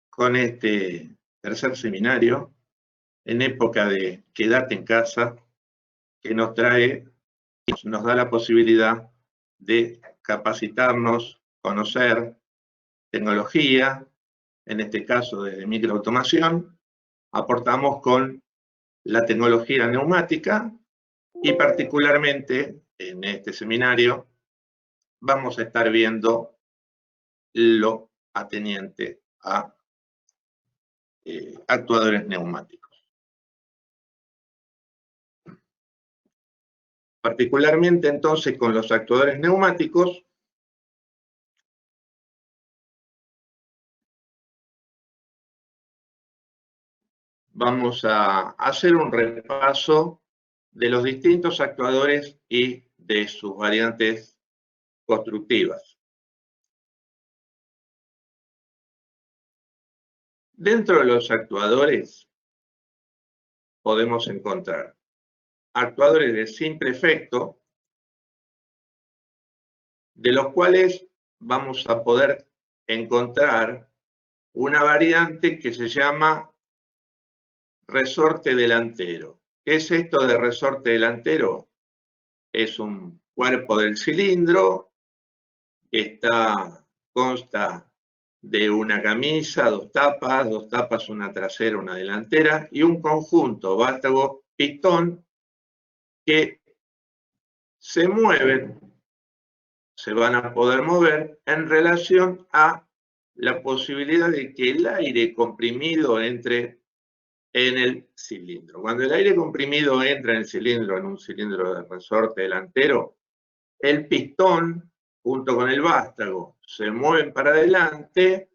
con este tercer seminario, en época de quédate en casa, que nos da la posibilidad de capacitarnos, conocer tecnología, en este caso de microautomación. Aportamos con la tecnología neumática y particularmente en este seminario vamos a estar viendo lo ateniente a actuadores neumáticos. Particularmente entonces con los actuadores neumáticos, vamos a hacer un repaso de los distintos actuadores y de sus variantes constructivas. Dentro de los actuadores podemos encontrar actuadores de simple efecto, de los cuales vamos a poder encontrar una variante que se llama resorte delantero. ¿Qué es esto de resorte delantero? Es un cuerpo del cilindro que consta de una camisa, dos tapas, una trasera, una delantera y un conjunto vástago-pistón que se mueven, se van a poder mover en relación a la posibilidad de que el aire comprimido entre en el cilindro. Cuando el aire comprimido entra en el cilindro, en un cilindro de resorte delantero, el pistón junto con el vástago se mueven para adelante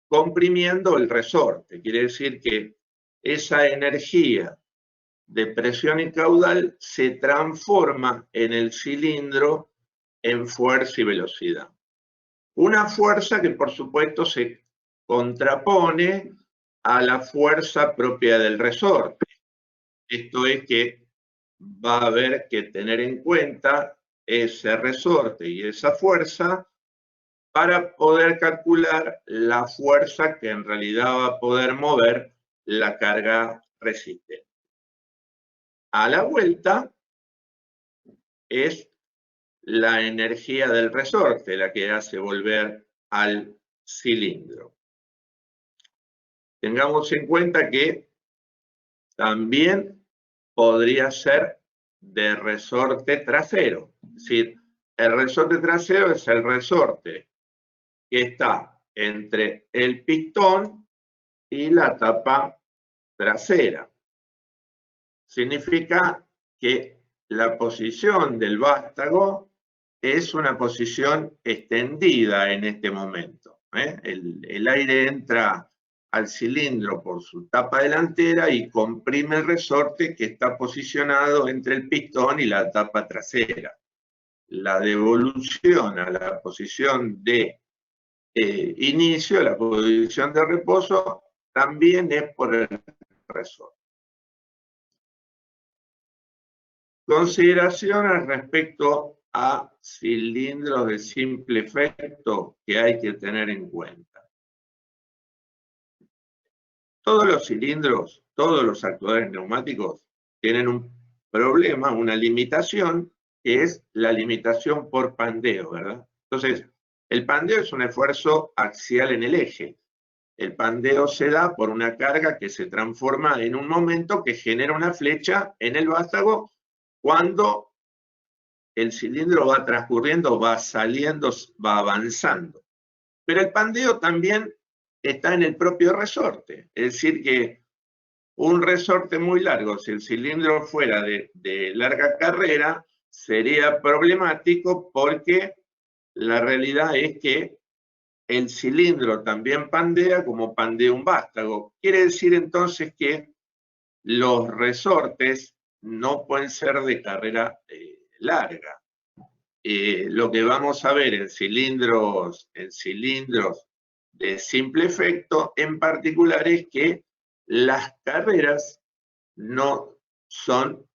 comprimiendo el resorte. Quiere decir que esa energía de presión y caudal se transforma en el cilindro en fuerza y velocidad. Una fuerza que por supuesto se contrapone a la fuerza propia del resorte. Esto es que va a haber que tener en cuenta ese resorte y esa fuerza para poder calcular la fuerza que en realidad va a poder mover la carga resistente. A la vuelta es la energía del resorte la que hace volver al cilindro. Tengamos en cuenta que también podría ser de resorte trasero. Es decir, el resorte trasero es el resorte que está entre el pistón y la tapa trasera. Significa que la posición del vástago es una posición extendida en este momento. El aire entra al cilindro por su tapa delantera y comprime el resorte que está posicionado entre el pistón y la tapa trasera. La devolución a la posición de inicio, la posición de reposo, también es por el resorte. Consideraciones respecto a cilindros de simple efecto que hay que tener en cuenta. Todos los cilindros, todos los actuadores neumáticos tienen un problema, una limitación, que es la limitación por pandeo, ¿verdad? Entonces, el pandeo es un esfuerzo axial en el eje. El pandeo se da por una carga que se transforma en un momento que genera una flecha en el vástago cuando el cilindro va transcurriendo, va saliendo, va avanzando. Pero el pandeo también está en el propio resorte. Es decir que un resorte muy largo, si el cilindro fuera de larga carrera, sería problemático porque la realidad es que el cilindro también pandea como pandea un vástago. Quiere decir entonces que los resortes no pueden ser de carrera larga. Lo que vamos a ver en cilindros de simple efecto en particular es que las carreras no son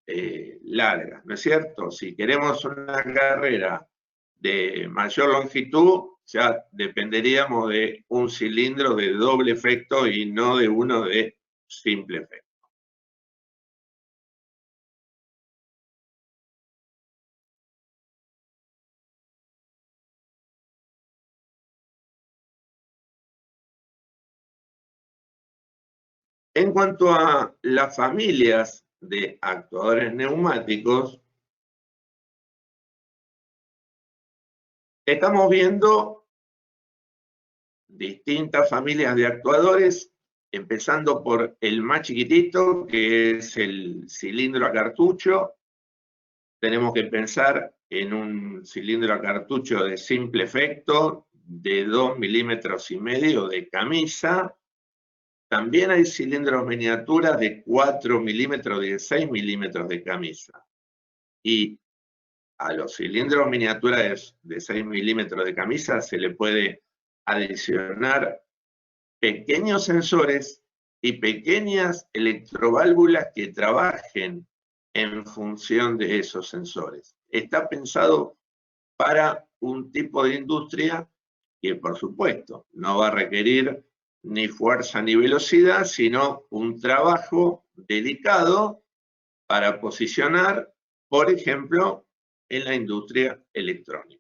largas, ¿no es cierto? Si queremos una carrera de mayor longitud, ya dependeríamos de un cilindro de doble efecto y no de uno de simple efecto. En cuanto a las familias de actuadores neumáticos, estamos viendo distintas familias de actuadores, empezando por el más chiquitito, que es el cilindro a cartucho. Tenemos que pensar en un cilindro a cartucho de simple efecto, de 2,5 milímetros de camisa. También hay cilindros miniaturas de 4 milímetros y de 6 milímetros de camisa. Y a los cilindros miniaturas de 6 milímetros de camisa se le puede adicionar pequeños sensores y pequeñas electroválvulas que trabajen en función de esos sensores. Está pensado para un tipo de industria que, por supuesto, no va a requerir ni fuerza ni velocidad, sino un trabajo delicado para posicionar, por ejemplo, en la industria electrónica.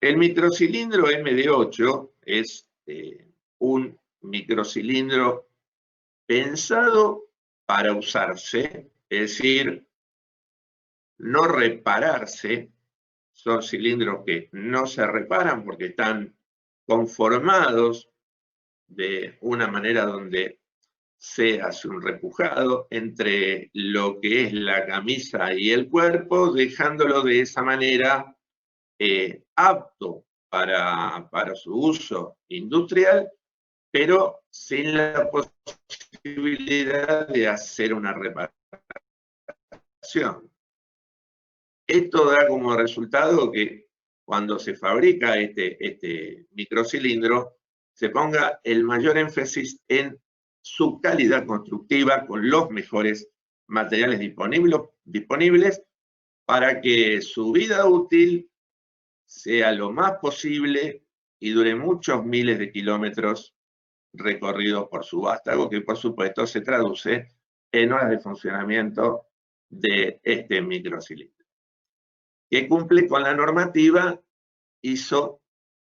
El microcilindro MD8 es un microcilindro pensado para usarse, es decir, no repararse. Son cilindros que no se reparan porque están conformados de una manera donde se hace un repujado entre lo que es la camisa y el cuerpo, dejándolo de esa manera apto para su uso industrial, pero sin la posibilidad de hacer una reparación. Esto da como resultado que cuando se fabrica este microcilindro, se ponga el mayor énfasis en su calidad constructiva con los mejores materiales disponibles para que su vida útil sea lo más posible y dure muchos miles de kilómetros recorridos por su vástago, que por supuesto se traduce en horas de funcionamiento de este microcilindro, que cumple con la normativa ISO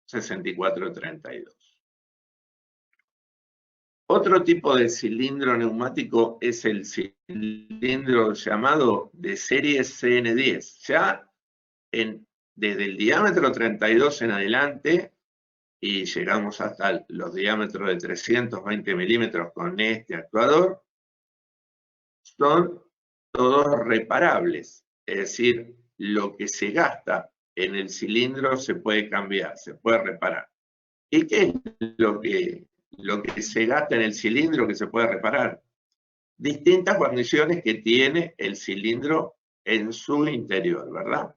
6432. Otro tipo de cilindro neumático es el cilindro llamado de serie CN10. Ya desde el diámetro 32 en adelante, y llegamos hasta los diámetros de 320 milímetros con este actuador, son todos reparables. Es decir, lo que se gasta en el cilindro se puede cambiar, se puede reparar. ¿Y qué es lo que se gasta en el cilindro que se puede reparar? Distintas guarniciones que tiene el cilindro en su interior, ¿verdad?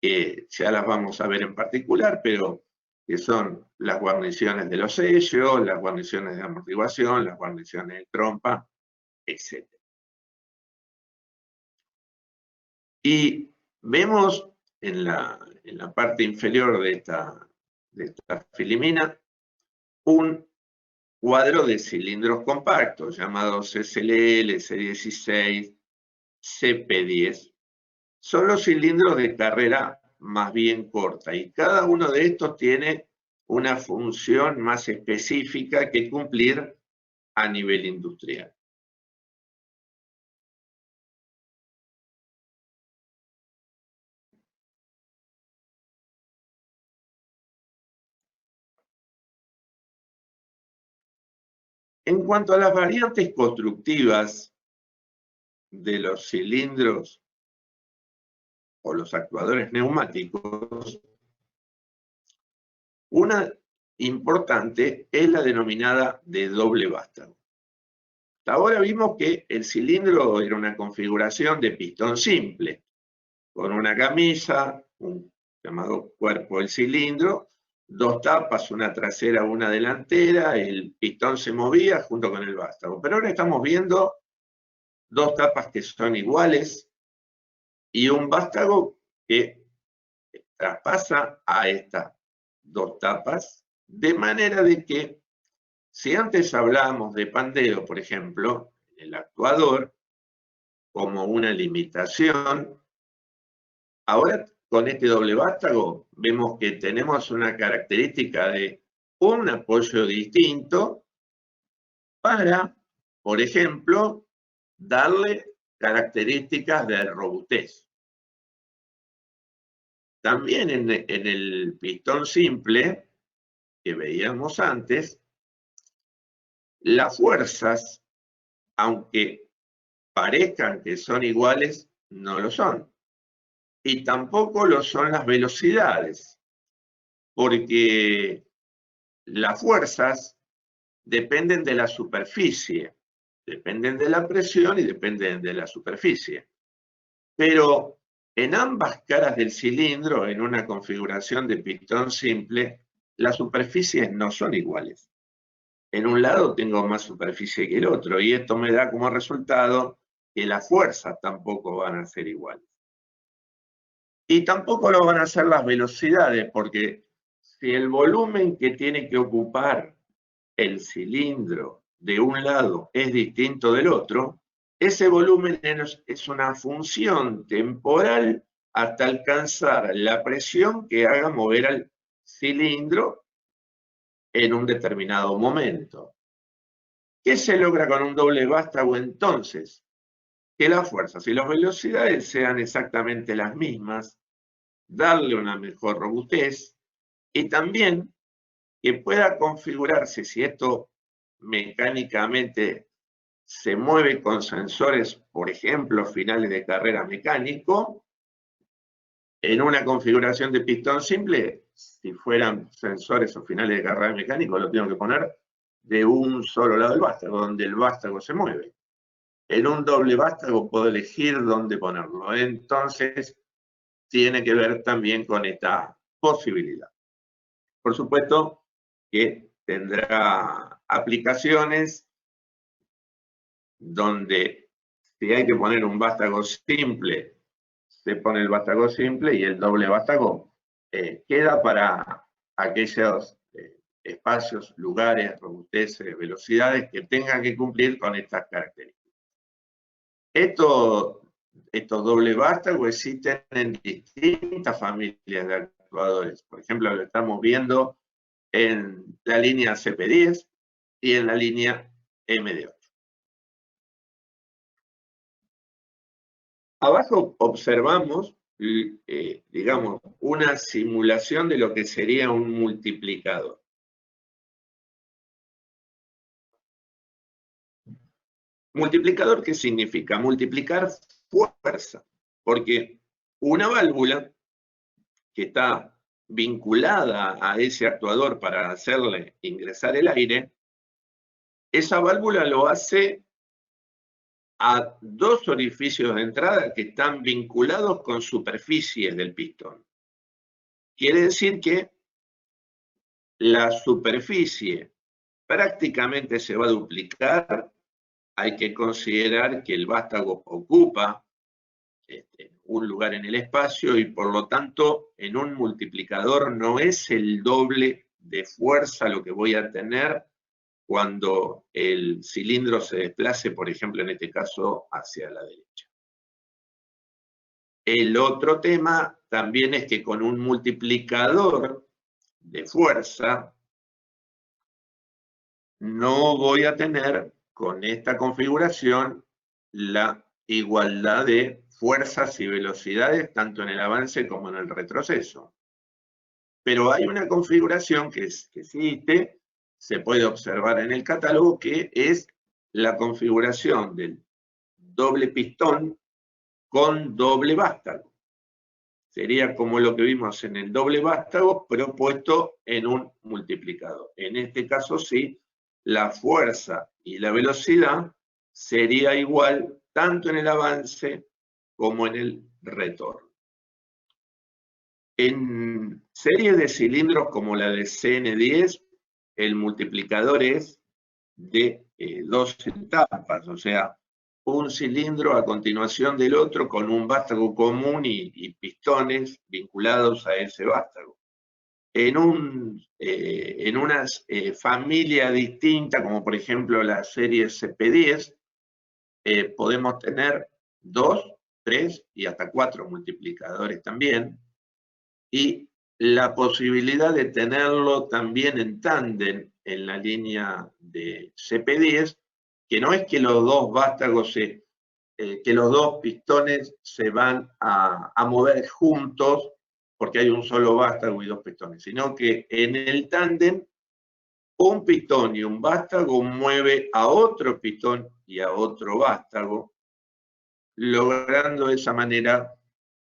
Ya las vamos a ver en particular, pero que son las guarniciones de los sellos, las guarniciones de amortiguación, las guarniciones de trompa, etc. Y vemos en la parte inferior de esta filimina un cuadro de cilindros compactos llamados SLL, C16, CP10. Son los cilindros de carrera más bien corta y cada uno de estos tiene una función más específica que cumplir a nivel industrial. En cuanto a las variantes constructivas de los cilindros o los actuadores neumáticos, una importante es la denominada de doble vástago. Hasta ahora vimos que el cilindro era una configuración de pistón simple, con una camisa, un llamado cuerpo del cilindro, dos tapas, una trasera, una delantera, el pistón se movía junto con el vástago. Pero ahora estamos viendo dos tapas que son iguales y un vástago que traspasa a estas dos tapas, de manera de que, si antes hablábamos de pandeo, por ejemplo, el actuador, como una limitación, ahora con este doble vástago vemos que tenemos una característica de un apoyo distinto para, por ejemplo, darle características de robustez. También en el pistón simple que veíamos antes, las fuerzas, aunque parezcan que son iguales, no lo son. Y tampoco lo son las velocidades, porque las fuerzas dependen de la superficie, dependen de la presión y dependen de la superficie. Pero en ambas caras del cilindro, en una configuración de pistón simple, las superficies no son iguales. En un lado tengo más superficie que el otro, y esto me da como resultado que las fuerzas tampoco van a ser iguales. Y tampoco lo van a hacer las velocidades, porque si el volumen que tiene que ocupar el cilindro de un lado es distinto del otro, ese volumen es una función temporal hasta alcanzar la presión que haga mover al cilindro en un determinado momento. ¿Qué se logra con un doble vástago entonces? Que las fuerzas y las velocidades sean exactamente las mismas, darle una mejor robustez y también que pueda configurarse, si esto mecánicamente se mueve con sensores, por ejemplo, finales de carrera mecánico, en una configuración de pistón simple, si fueran sensores o finales de carrera mecánico, lo tengo que poner de un solo lado del vástago, donde el vástago se mueve. En un doble vástago puedo elegir dónde ponerlo. Entonces, tiene que ver también con esta posibilidad. Por supuesto que tendrá aplicaciones donde si hay que poner un vástago simple, se pone el vástago simple y el doble vástago queda para aquellos espacios, lugares, robusteces, velocidades que tengan que cumplir con estas características. Estos doble vástagos existen en distintas familias de actuadores. Por ejemplo, lo estamos viendo en la línea CP10 y en la línea MD8. Abajo observamos, digamos, una simulación de lo que sería un multiplicador. ¿Multiplicador qué significa? Multiplicar fuerza, porque una válvula que está vinculada a ese actuador para hacerle ingresar el aire, esa válvula lo hace a dos orificios de entrada que están vinculados con superficies del pistón. Quiere decir que la superficie prácticamente se va a duplicar. Hay que considerar que el vástago ocupa un lugar en el espacio y por lo tanto en un multiplicador no es el doble de fuerza lo que voy a tener cuando el cilindro se desplace, por ejemplo, en este caso, hacia la derecha. El otro tema también es que con un multiplicador de fuerza no voy a tener con esta configuración la igualdad de fuerzas y velocidades tanto en el avance como en el retroceso. Pero hay una configuración que existe, se puede observar en el catálogo, que es la configuración del doble pistón con doble vástago. Sería como lo que vimos en el doble vástago, pero puesto en un multiplicador. En este caso sí, la fuerza y la velocidad sería igual tanto en el avance como en el retorno. En series de cilindros como la de CN10, el multiplicador es de 2 etapas, o sea, un cilindro a continuación del otro con un vástago común y pistones vinculados a ese vástago. En una familia distinta, como por ejemplo la serie CP10, podemos tener 2, 3 y hasta 4 multiplicadores también, y la posibilidad de tenerlo también en tándem en la línea de CP10, que no es que los dos vástagos que los dos pistones se van a mover juntos porque hay un solo vástago y dos pistones, sino que en el tándem un pistón y un vástago mueve a otro pistón y a otro vástago, logrando de esa manera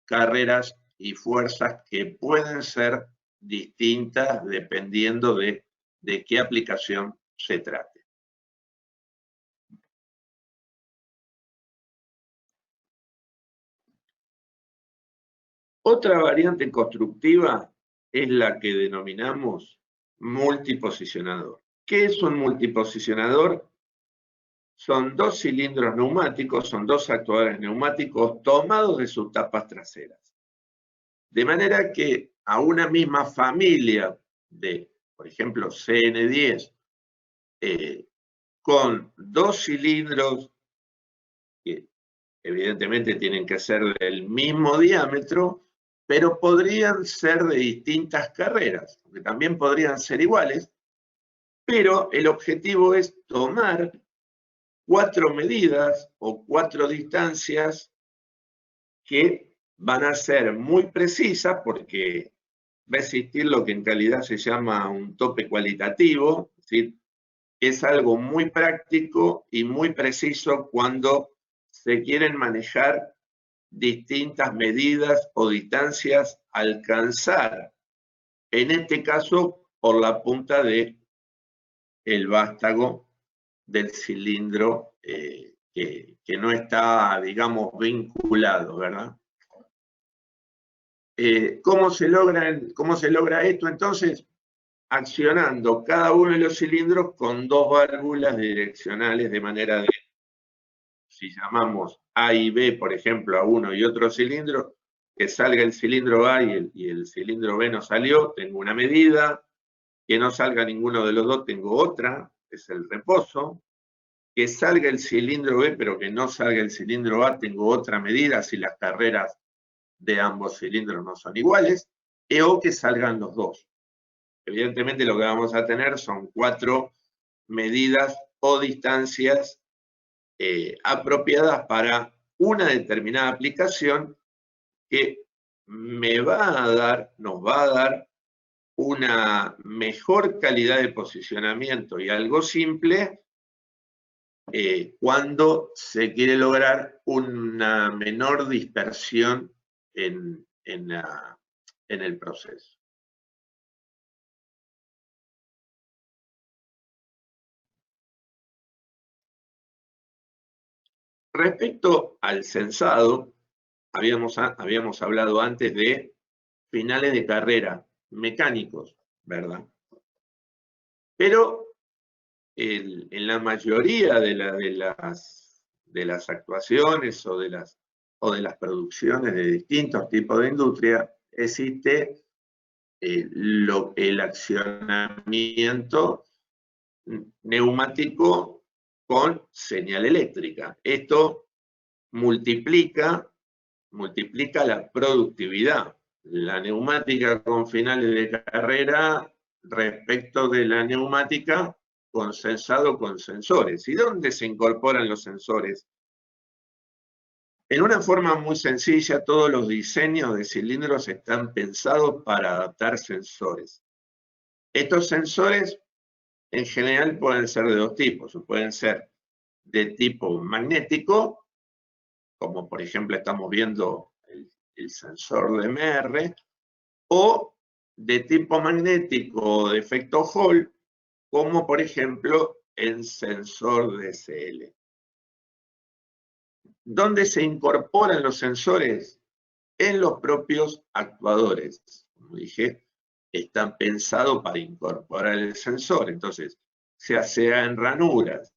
carreras y fuerzas que pueden ser distintas dependiendo de qué aplicación se trate. Otra variante constructiva es la que denominamos multiposicionador. ¿Qué es un multiposicionador? Son dos cilindros neumáticos, son dos actuadores neumáticos tomados de sus tapas traseras. De manera que a una misma familia de, por ejemplo, CN10, con dos cilindros que evidentemente tienen que ser del mismo diámetro, pero podrían ser de distintas carreras, que también podrían ser iguales, pero el objetivo es tomar 4 medidas o 4 distancias que van a ser muy precisas porque va a existir lo que en realidad se llama un tope cualitativo, es decir, es algo muy práctico y muy preciso cuando se quieren manejar distintas medidas o distancias a alcanzar, en este caso por la punta del vástago del cilindro que no está, digamos, vinculado, ¿verdad? ¿Cómo se logra esto? Entonces, accionando cada uno de los cilindros con dos válvulas direccionales, de manera de, si llamamos A y B, por ejemplo, a uno y otro cilindro, que salga el cilindro A y el cilindro B no salió, tengo una medida, que no salga ninguno de los dos, tengo otra, es el reposo, que salga el cilindro B, pero que no salga el cilindro A, tengo otra medida, si las carreras de ambos cilindros no son iguales, o que salgan los dos. Evidentemente lo que vamos a tener son 4 medidas o distancias apropiadas para una determinada aplicación que nos va a dar una mejor calidad de posicionamiento y algo simple cuando se quiere lograr una menor dispersión en el proceso. Respecto al censado, habíamos hablado antes de finales de carrera mecánicos, ¿verdad? Pero en la mayoría de las actuaciones o de las producciones de distintos tipos de industria existe el accionamiento neumático con señal eléctrica. Esto multiplica la productividad. La neumática con finales de carrera respecto de la neumática con censado con sensores. ¿Y dónde se incorporan los sensores? En una forma muy sencilla, todos los diseños de cilindros están pensados para adaptar sensores. Estos sensores en general pueden ser de dos tipos, o pueden ser de tipo magnético, como por ejemplo estamos viendo el sensor de MR, o de tipo magnético de efecto Hall, como por ejemplo el sensor DSL. ¿Dónde se incorporan los sensores? En los propios actuadores. Como dije, están pensados para incorporar el sensor. Entonces, sea en ranuras,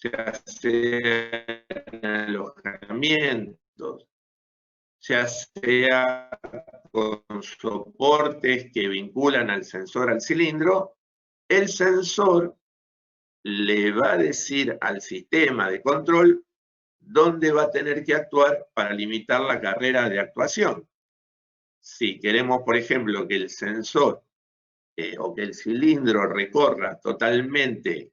ya sea en alojamientos, ya sea con soportes que vinculan al sensor al cilindro, el sensor le va a decir al sistema de control dónde va a tener que actuar para limitar la carrera de actuación. Si queremos, por ejemplo, que el sensor o que el cilindro recorra totalmente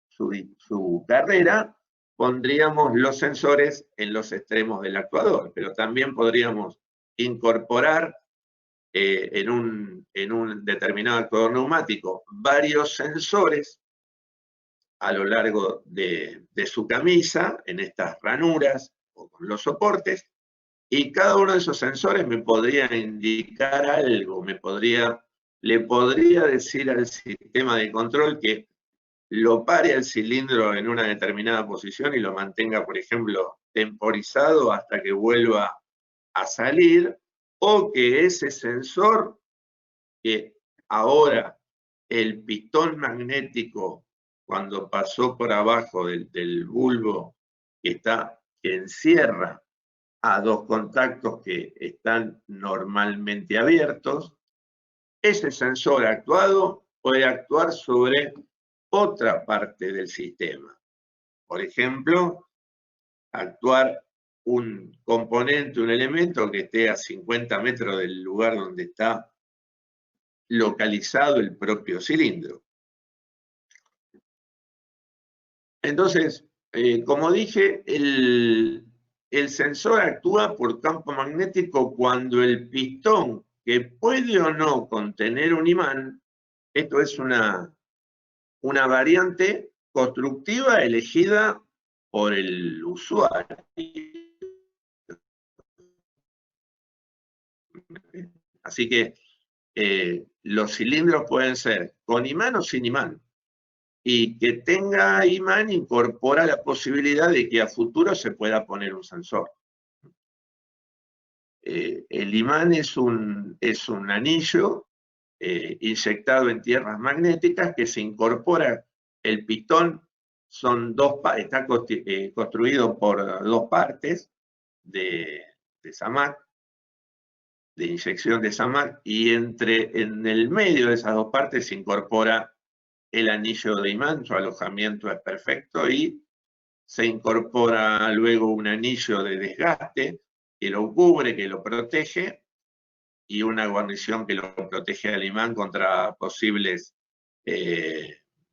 su carrera, pondríamos los sensores en los extremos del actuador, pero también podríamos incorporar en un determinado actuador neumático varios sensores a lo largo de su camisa, en estas ranuras o con los soportes, y cada uno de esos sensores me podría indicar algo, le podría decir al sistema de control que lo pare al cilindro en una determinada posición y lo mantenga, por ejemplo, temporizado hasta que vuelva a salir, o que ese sensor, que ahora el pistón magnético, cuando pasó por abajo del bulbo que encierra a dos contactos que están normalmente abiertos, ese sensor actuado puede actuar sobre otra parte del sistema. Por ejemplo, actuar un componente, un elemento que esté a 50 metros del lugar donde está localizado el propio cilindro. Entonces, como dije, el sensor actúa por campo magnético cuando el pistón, que puede o no contener un imán, esto es una variante constructiva elegida por el usuario. Así que los cilindros pueden ser con imán o sin imán. Y que tenga imán incorpora la posibilidad de que a futuro se pueda poner un sensor. El imán es un anillo inyectado en tierras magnéticas que se incorpora. El pistón está construido por dos partes de SAMAC, de inyección de SAMAC, y en el medio de esas dos partes se incorpora el anillo de imán. Su alojamiento es perfecto y se incorpora luego un anillo de desgaste que lo cubre, que lo protege, y una guarnición que lo protege al imán contra posibles,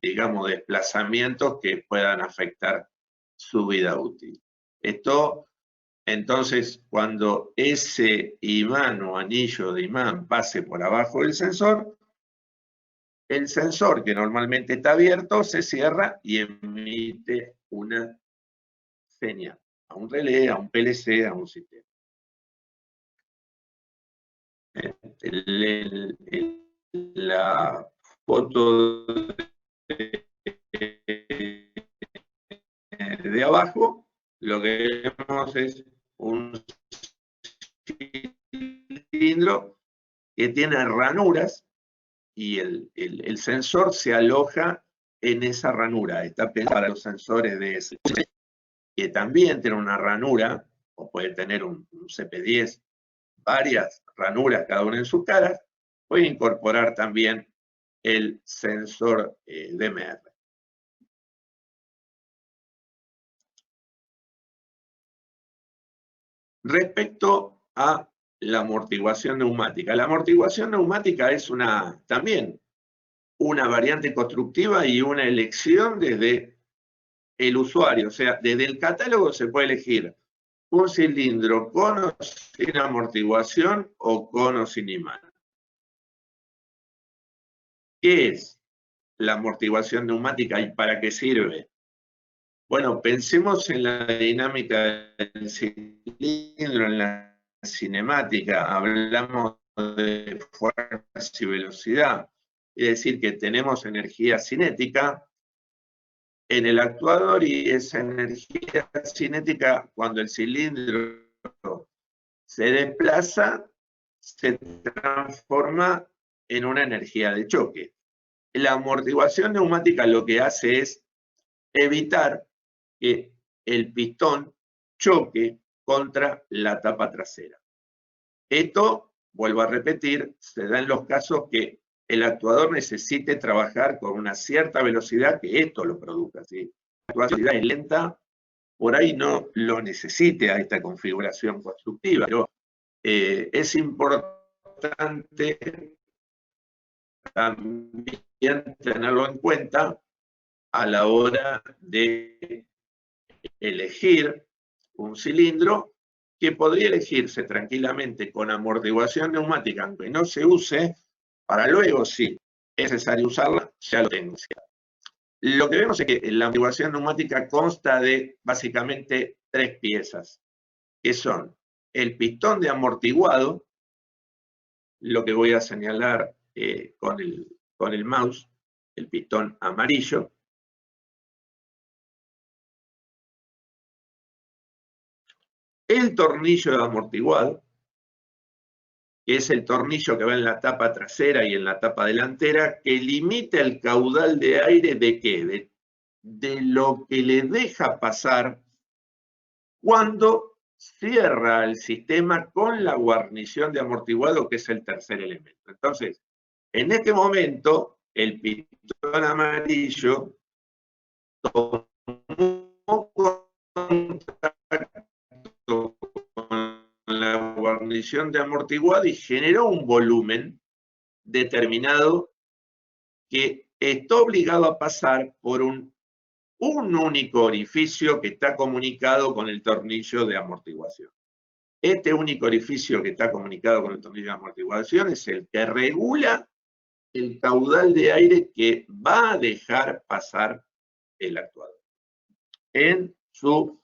digamos, desplazamientos que puedan afectar su vida útil. Esto, entonces, cuando ese imán o anillo de imán pase por abajo del sensor, el sensor, que normalmente está abierto, se cierra y emite una señal a un relé, a un PLC, a un sistema. La foto de abajo, lo que vemos es un cilindro que tiene ranuras y el sensor se aloja en esa ranura. Está pensado para los sensores de ese, que también tiene una ranura, o puede tener un CP10, varias ranuras, cada una en su cara. Puede incorporar también el sensor DMR. Respecto a la amortiguación neumática. La amortiguación neumática es también una variante constructiva y una elección desde el usuario. O sea, desde el catálogo se puede elegir un cilindro con o sin amortiguación o con o sin imán. ¿Qué es la amortiguación neumática y para qué sirve? Bueno, pensemos en la dinámica del cilindro, en la cinemática. Hablamos de fuerza y velocidad. Es decir, que tenemos energía cinética en el actuador, y esa energía cinética, cuando el cilindro se desplaza, se transforma en una energía de choque. La amortiguación neumática lo que hace es evitar que el pistón choque contra la tapa trasera. Esto, vuelvo a repetir, se da en los casos que el actuador necesite trabajar con una cierta velocidad que esto lo produzca. Si la velocidad es lenta, por ahí no lo necesite a esta configuración constructiva, pero es importante también tenerlo en cuenta a la hora de elegir un cilindro que podría elegirse tranquilamente con amortiguación neumática, aunque no se use, para luego, si es necesario usarla, ya lo tengo. Lo que vemos es que la amortiguación neumática consta de básicamente 3 piezas, que son el pistón de amortiguado, lo que voy a señalar con el mouse, el pistón amarillo, el tornillo de amortiguado, que es el tornillo que va en la tapa trasera y en la tapa delantera, que limita el caudal de aire de ¿qué? De lo que le deja pasar cuando cierra el sistema con la guarnición de amortiguado, que es el tercer elemento. Entonces, en este momento, el pistón amarillo tomó contacto con la guarnición de amortiguado y generó un volumen determinado que está obligado a pasar por un único orificio que está comunicado con el tornillo de amortiguación. Este único orificio que está comunicado con el tornillo de amortiguación es el que regula el caudal de aire que va a dejar pasar el actuador en su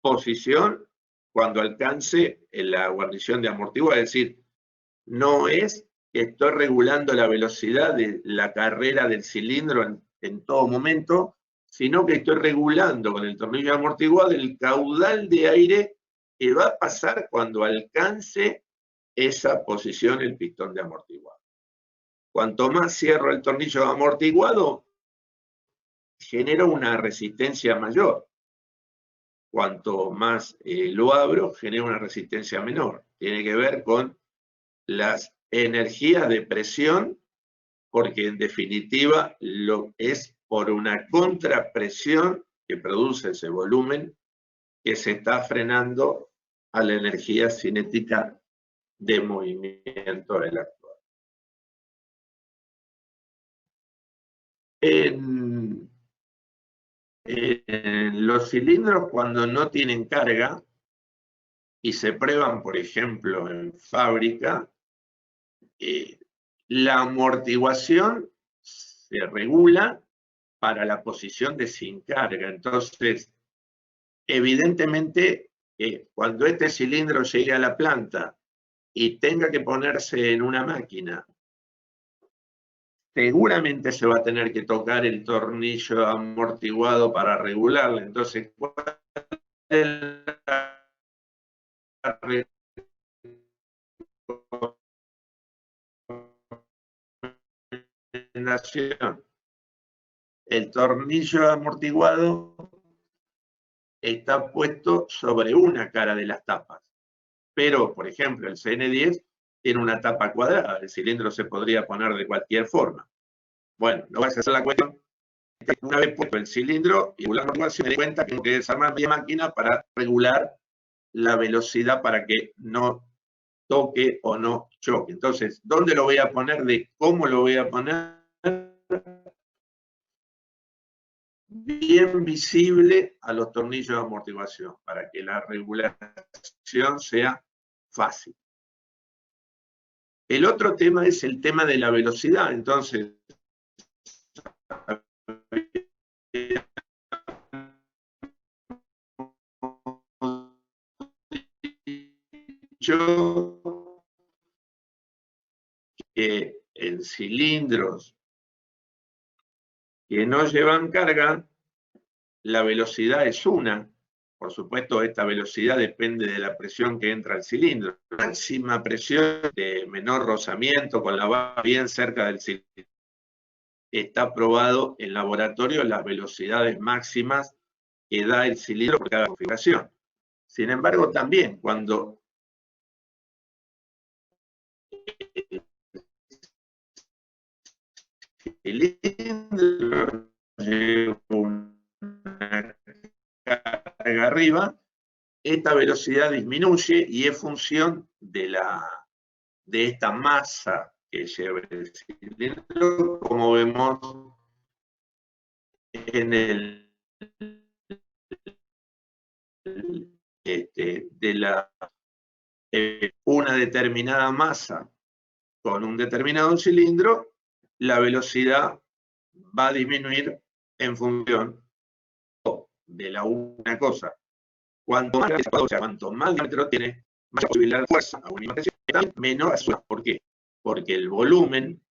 posición cuando alcance la guarnición de amortiguador. Es decir, no es que estoy regulando la velocidad de la carrera del cilindro en todo momento, sino que estoy regulando con el tornillo de amortiguador el caudal de aire que va a pasar cuando alcance esa posición el pistón de amortiguado. Cuanto más cierro el tornillo de amortiguado, genera una resistencia mayor. Cuanto más lo abro, genera una resistencia menor. Tiene que ver con las energías de presión, porque en definitiva lo es por una contrapresión que produce ese volumen que se está frenando a la energía cinética de movimiento del actuador. En los cilindros, cuando no tienen carga y se prueban, por ejemplo, en fábrica, la amortiguación se regula para la posición de sin carga. Entonces, evidentemente, cuando este cilindro llegue a la planta y tenga que ponerse en una máquina, seguramente se va a tener que tocar el tornillo amortiguado para regularlo. Entonces, ¿cuál es la recomendación? El tornillo amortiguado está puesto sobre una cara de las tapas. Pero, por ejemplo, el CN10 tiene una tapa cuadrada, el cilindro se podría poner de cualquier forma. Bueno, no vas a hacer la cuestión. Una vez puesto el cilindro y la amortiguación, me di cuenta que tengo que desarmar mi máquina para regular la velocidad para que no toque o no choque. Entonces, ¿dónde lo voy a poner? De cómo lo voy a poner. Bien visible a los tornillos de amortiguación para que la regulación sea fácil. El otro tema es el tema de la velocidad. Entonces, yo que en cilindros que no llevan carga, la velocidad es una. Por supuesto, esta velocidad depende de la presión que entra al cilindro. Máxima presión de menor rozamiento con la barra bien cerca del cilindro. está probado en laboratorio las velocidades máximas que da el cilindro por cada configuración. Sin embargo, también cuando el cilindro lleva una carga arriba, esta velocidad disminuye y es función de esta masa que lleva el cilindro, como vemos en una determinada masa con un determinado cilindro, la velocidad va a disminuir en función de una cosa. Cuanto más diámetro tiene, más posibilidad de fuerza a una misma tensión, menor a su. ¿Por qué? Porque el volumen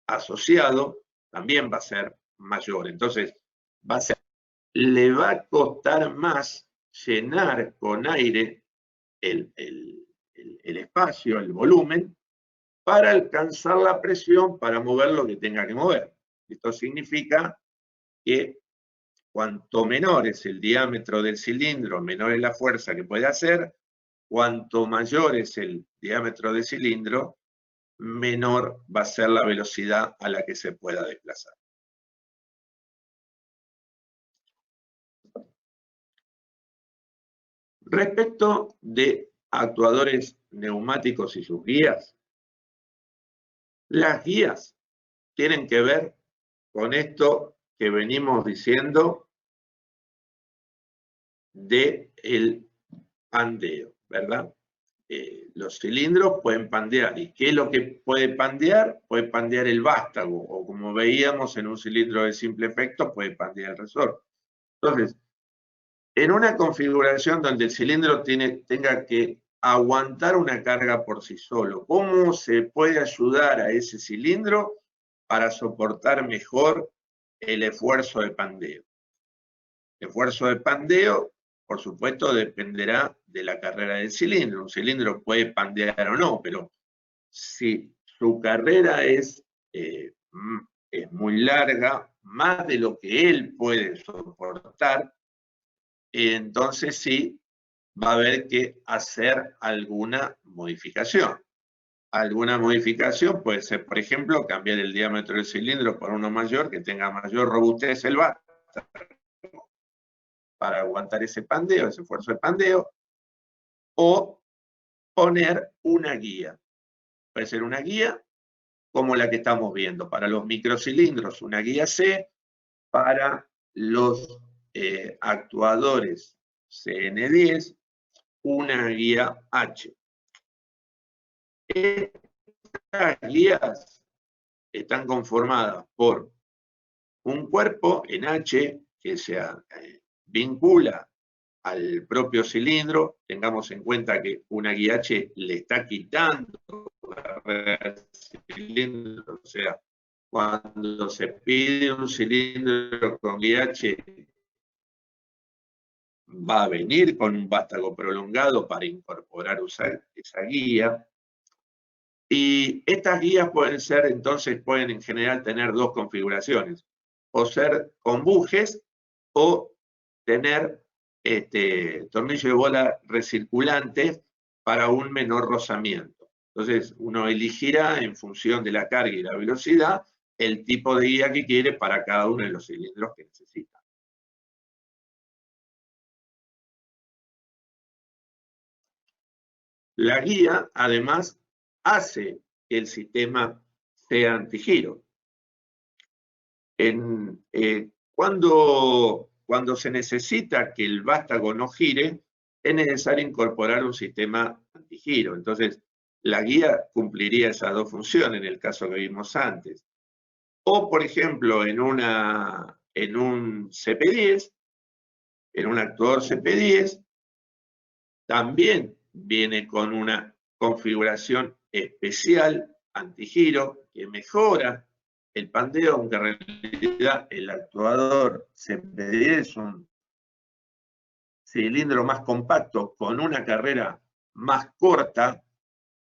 asociado también va a ser mayor. Entonces, le va a costar más llenar con aire el espacio, el volumen, para alcanzar la presión para mover lo que tenga que mover. Esto significa que cuanto menor es el diámetro del cilindro, menor es la fuerza que puede hacer, cuanto mayor es el diámetro del cilindro, menor va a ser la velocidad a la que se pueda desplazar. Respecto de actuadores neumáticos y sus guías, las guías tienen que ver con esto que venimos diciendo del pandeo, ¿verdad? Los cilindros pueden pandear. ¿Y qué es lo que puede pandear? Puede pandear el vástago, o como veíamos en un cilindro de simple efecto, puede pandear el resorte. Entonces, en una configuración donde el cilindro tenga que aguantar una carga por sí solo, ¿cómo se puede ayudar a ese cilindro para soportar mejor el esfuerzo de pandeo? El esfuerzo de pandeo, por supuesto, dependerá de la carrera del cilindro. Un cilindro puede pandear o no, pero si su carrera es muy larga, más de lo que él puede soportar, entonces sí va a haber que hacer alguna modificación. Alguna modificación puede ser, por ejemplo, cambiar el diámetro del cilindro por uno mayor, que tenga mayor robustez el vástago, para aguantar ese pandeo, ese esfuerzo de pandeo, o poner una guía. Puede ser una guía como la que estamos viendo, para los microcilindros una guía C, para los actuadores CN10 una guía H. Estas guías están conformadas por un cuerpo en H que se vincula al propio cilindro. Tengamos en cuenta que una guía H le está quitando al cilindro, o sea, cuando se pide un cilindro con guía H, va a venir con un vástago prolongado para incorporar esa guía. Y estas guías pueden ser, entonces, pueden en general tener dos configuraciones, o ser con bujes o tener tornillo de bola recirculantes para un menor rozamiento. Entonces, uno elegirá en función de la carga y la velocidad el tipo de guía que quiere para cada uno de los cilindros que necesita. La guía, además, hace que el sistema sea antigiro. Cuando se necesita que el vástago no gire, es necesario incorporar un sistema antigiro. Entonces, la guía cumpliría esas dos funciones en el caso que vimos antes. O, por ejemplo, en un CP10, en un actuador CP10, también viene con una configuración especial antigiro que mejora el pandeo, aunque en realidad el actuador CP10 es un cilindro más compacto con una carrera más corta,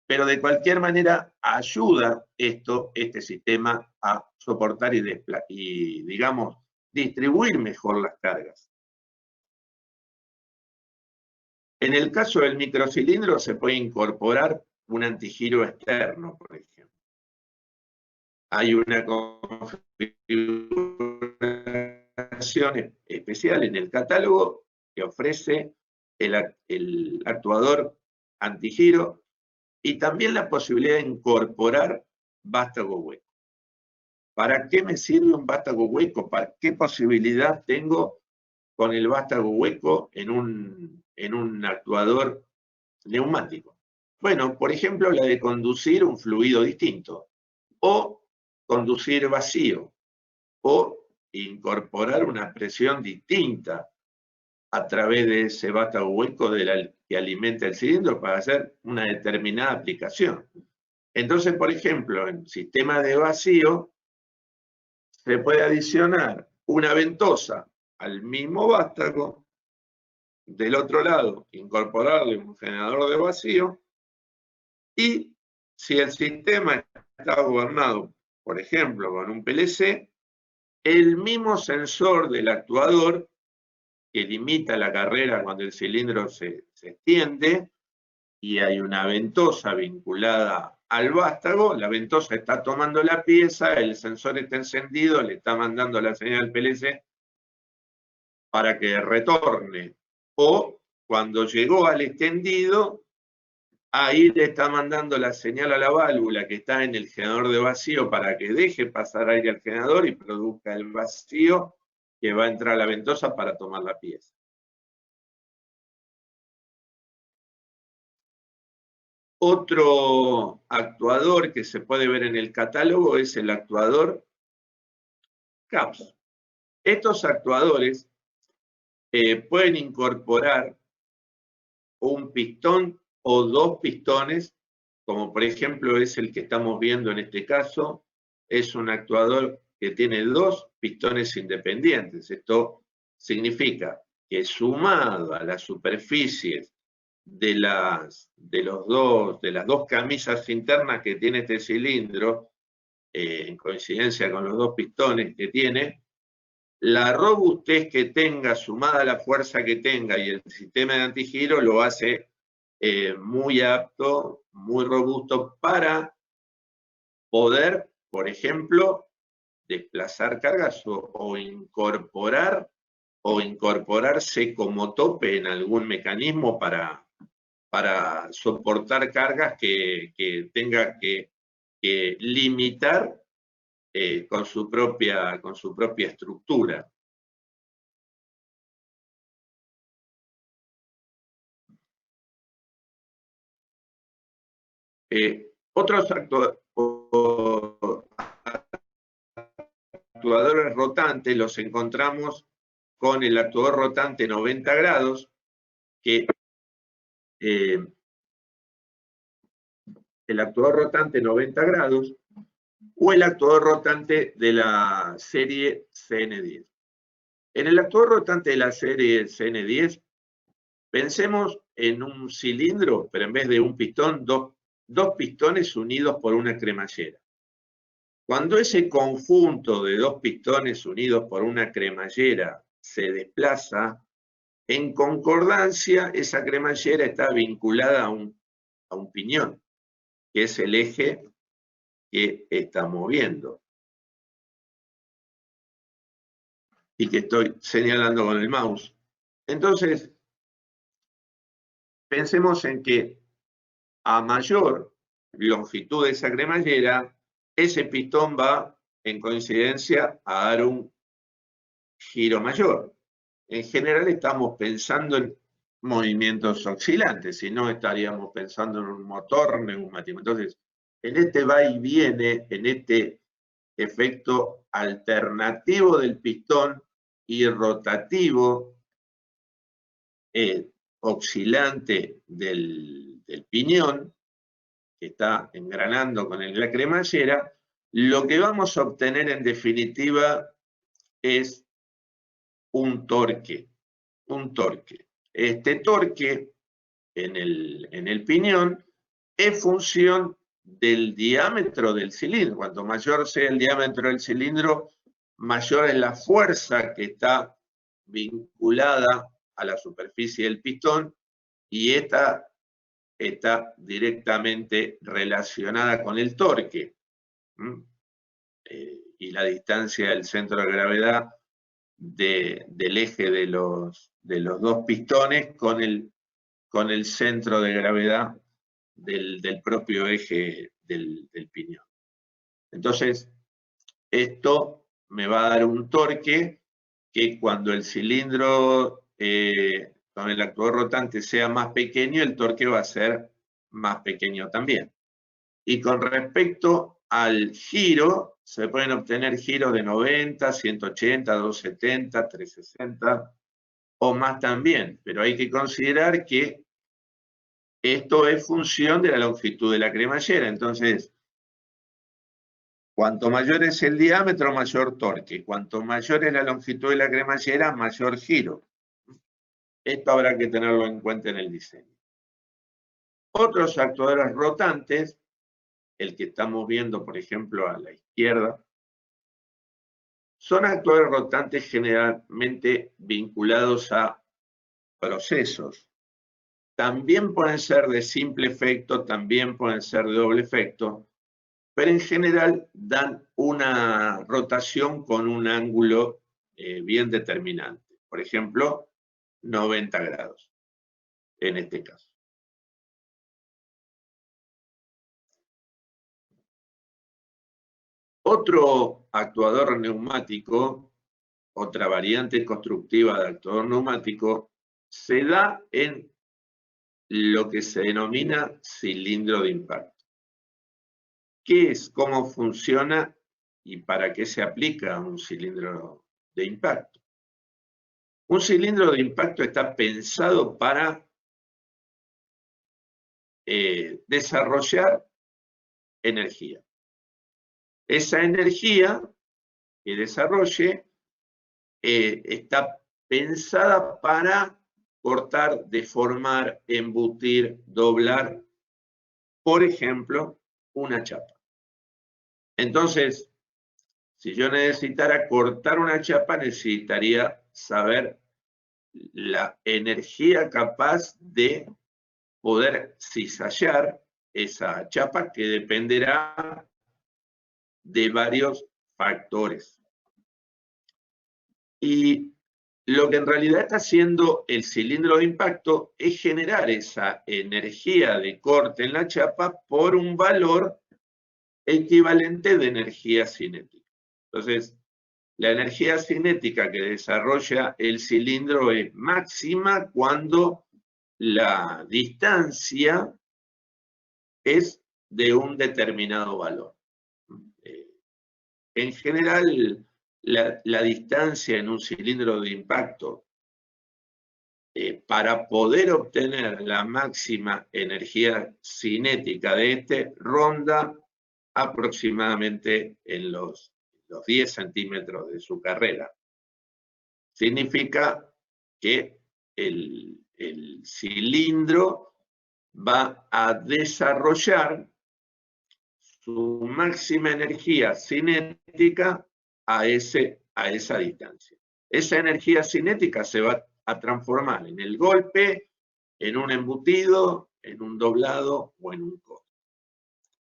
pero de cualquier manera ayuda este sistema a soportar y digamos, distribuir mejor las cargas. En el caso del microcilindro se puede incorporar un antigiro externo, por ejemplo. Hay una configuración especial en el catálogo que ofrece el actuador antigiro y también la posibilidad de incorporar vástago hueco. ¿Para qué me sirve un vástago hueco? ¿Para qué posibilidad tengo con el vástago hueco en un actuador neumático? Bueno, por ejemplo, la de conducir un fluido distinto, o conducir vacío, o incorporar una presión distinta a través de ese vástago hueco que alimenta el cilindro para hacer una determinada aplicación. Entonces, por ejemplo, en sistema de vacío, se puede adicionar una ventosa al mismo vástago, del otro lado incorporarle un generador de vacío, y si el sistema está gobernado, por ejemplo, con un PLC, el mismo sensor del actuador que limita la carrera cuando el cilindro se extiende y hay una ventosa vinculada al vástago, la ventosa está tomando la pieza, el sensor está encendido, le está mandando la señal al PLC para que retorne. O cuando llegó al extendido, ahí le está mandando la señal a la válvula que está en el generador de vacío para que deje pasar aire al generador y produzca el vacío que va a entrar a la ventosa para tomar la pieza. Otro actuador que se puede ver en el catálogo es el actuador CAPS. Estos actuadores pueden incorporar un pistón o dos pistones, como por ejemplo es el que estamos viendo en este caso. Es un actuador que tiene dos pistones independientes. Esto significa que sumado a las superficies de las dos camisas internas que tiene este cilindro, en coincidencia con los dos pistones que tiene, la robustez que tenga sumada a la fuerza que tenga y el sistema de antigiro lo hace muy apto, muy robusto para poder, por ejemplo, desplazar cargas o incorporarse como tope en algún mecanismo para soportar cargas que tenga que limitar con su propia estructura. Otros actuadores rotantes los encontramos con el actuador rotante 90 grados, que el actuador rotante 90 grados o el actuador rotante de la serie CN10. En el actuador rotante de la serie CN10, pensemos en un cilindro, pero en vez de un pistón, dos pistones unidos por una cremallera. Cuando ese conjunto de dos pistones unidos por una cremallera se desplaza, en concordancia esa cremallera está vinculada a un piñón, que es el eje que está moviendo y que estoy señalando con el mouse. Entonces, pensemos en que a mayor longitud de esa cremallera, ese pistón va en coincidencia a dar un giro mayor. En general estamos pensando en movimientos oscilantes, si no estaríamos pensando en un motor neumático. Entonces, en este va y viene, en este efecto alternativo del pistón y rotativo, oscilante del piñón, que está engranando con la cremallera, lo que vamos a obtener en definitiva es un torque. Este torque en el piñón es función del diámetro del cilindro. Cuanto mayor sea el diámetro del cilindro, mayor es la fuerza que está vinculada a la superficie del pistón, y esta está directamente relacionada con el torque y la distancia del centro de gravedad del eje de los dos pistones con el centro de gravedad del propio eje del piñón. Entonces, esto me va a dar un torque que cuando el cilindro con el actuador rotante sea más pequeño, el torque va a ser más pequeño también. Y con respecto al giro, se pueden obtener giros de 90, 180, 270, 360 o más también, pero hay que considerar que esto es función de la longitud de la cremallera. Entonces, cuanto mayor es el diámetro, mayor torque. Cuanto mayor es la longitud de la cremallera, mayor giro. Esto habrá que tenerlo en cuenta en el diseño. Otros actuadores rotantes, el que estamos viendo, por ejemplo, a la izquierda, son actuadores rotantes generalmente vinculados a procesos. También pueden ser de simple efecto, también pueden ser de doble efecto, pero en general dan una rotación con un ángulo bien determinante. Por ejemplo, 90 grados, en este caso. Otro actuador neumático, otra variante constructiva de actuador neumático, se da en lo que se denomina cilindro de impacto. ¿Qué es? ¿Cómo funciona? ¿Y para qué se aplica un cilindro de impacto? Un cilindro de impacto está pensado para desarrollar energía. Esa energía que desarrolle está pensada para cortar, deformar, embutir, doblar, por ejemplo, una chapa. Entonces, si yo necesitara cortar una chapa, necesitaría saber la energía capaz de poder cizallar esa chapa, que dependerá de varios factores. Y lo que en realidad está haciendo el cilindro de impacto es generar esa energía de corte en la chapa por un valor equivalente de energía cinética. Entonces, la energía cinética que desarrolla el cilindro es máxima cuando la distancia es de un determinado valor. En general, la distancia en un cilindro de impacto para poder obtener la máxima energía cinética de este ronda aproximadamente en los 10 centímetros de su carrera. Significa que el cilindro va a desarrollar su máxima energía cinética a esa distancia. Esa energía cinética se va a transformar en el golpe, en un embutido, en un doblado o en un corte.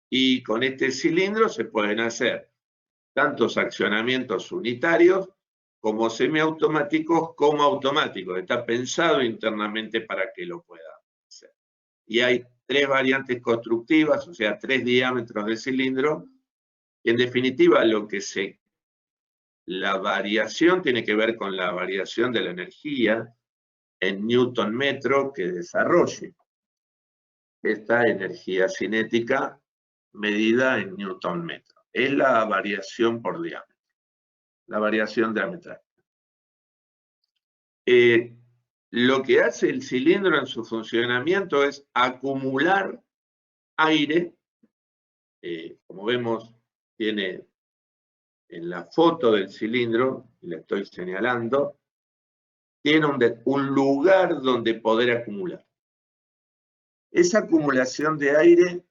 Y con este cilindro se pueden hacer tantos accionamientos unitarios como semiautomáticos como automáticos. Está pensado internamente para que lo pueda hacer. Y hay 3 variantes constructivas, o sea, 3 diámetros de cilindro. En definitiva, la variación tiene que ver con la variación de la energía en newton metro que desarrolle esta energía cinética medida en newton metro. Es la variación por diámetro, la variación diametral. Lo que hace el cilindro en su funcionamiento es acumular aire. Como vemos, tiene en la foto del cilindro, le estoy señalando, tiene un lugar donde poder acumular. esa acumulación de aire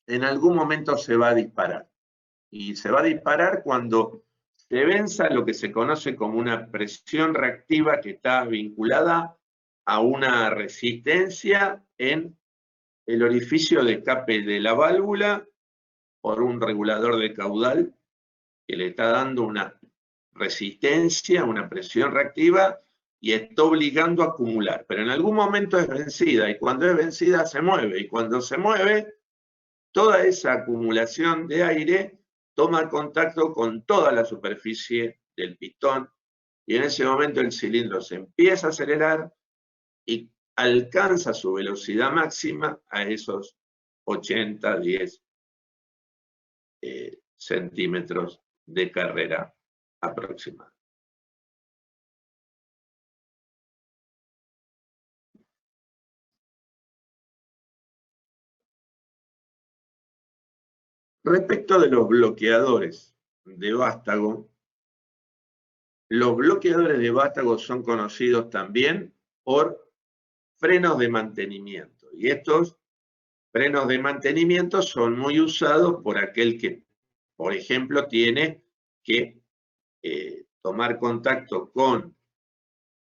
en algún momento se va a disparar. Y se va a disparar cuando se venza lo que se conoce como una presión reactiva que está vinculada a una resistencia en el orificio de escape de la válvula por un regulador de caudal que le está dando una resistencia, una presión reactiva y está obligando a acumular. Pero en algún momento es vencida y cuando es vencida se mueve y cuando se mueve, toda esa acumulación de aire toma contacto con toda la superficie del pistón y en ese momento el cilindro se empieza a acelerar y alcanza su velocidad máxima a esos 80, 10 centímetros de carrera aproximada. Respecto de los bloqueadores de vástago, los bloqueadores de vástago son conocidos también por frenos de mantenimiento. Y estos frenos de mantenimiento son muy usados por aquel que, por ejemplo, tiene que tomar contacto con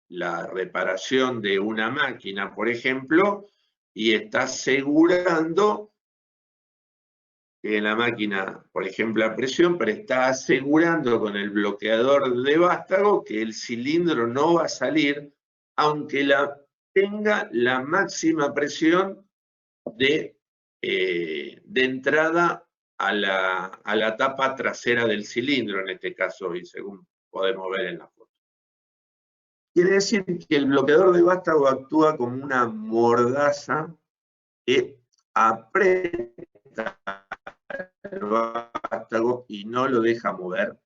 la reparación de una máquina, por ejemplo, y está asegurando que la máquina, por ejemplo, a presión, pero está asegurando con el bloqueador de vástago que el cilindro no va a salir, aunque tenga la máxima presión de entrada a la tapa trasera del cilindro, en este caso, y según podemos ver en la foto. Quiere decir que el bloqueador de vástago actúa como una mordaza que aprieta el vástago y no lo deja mover.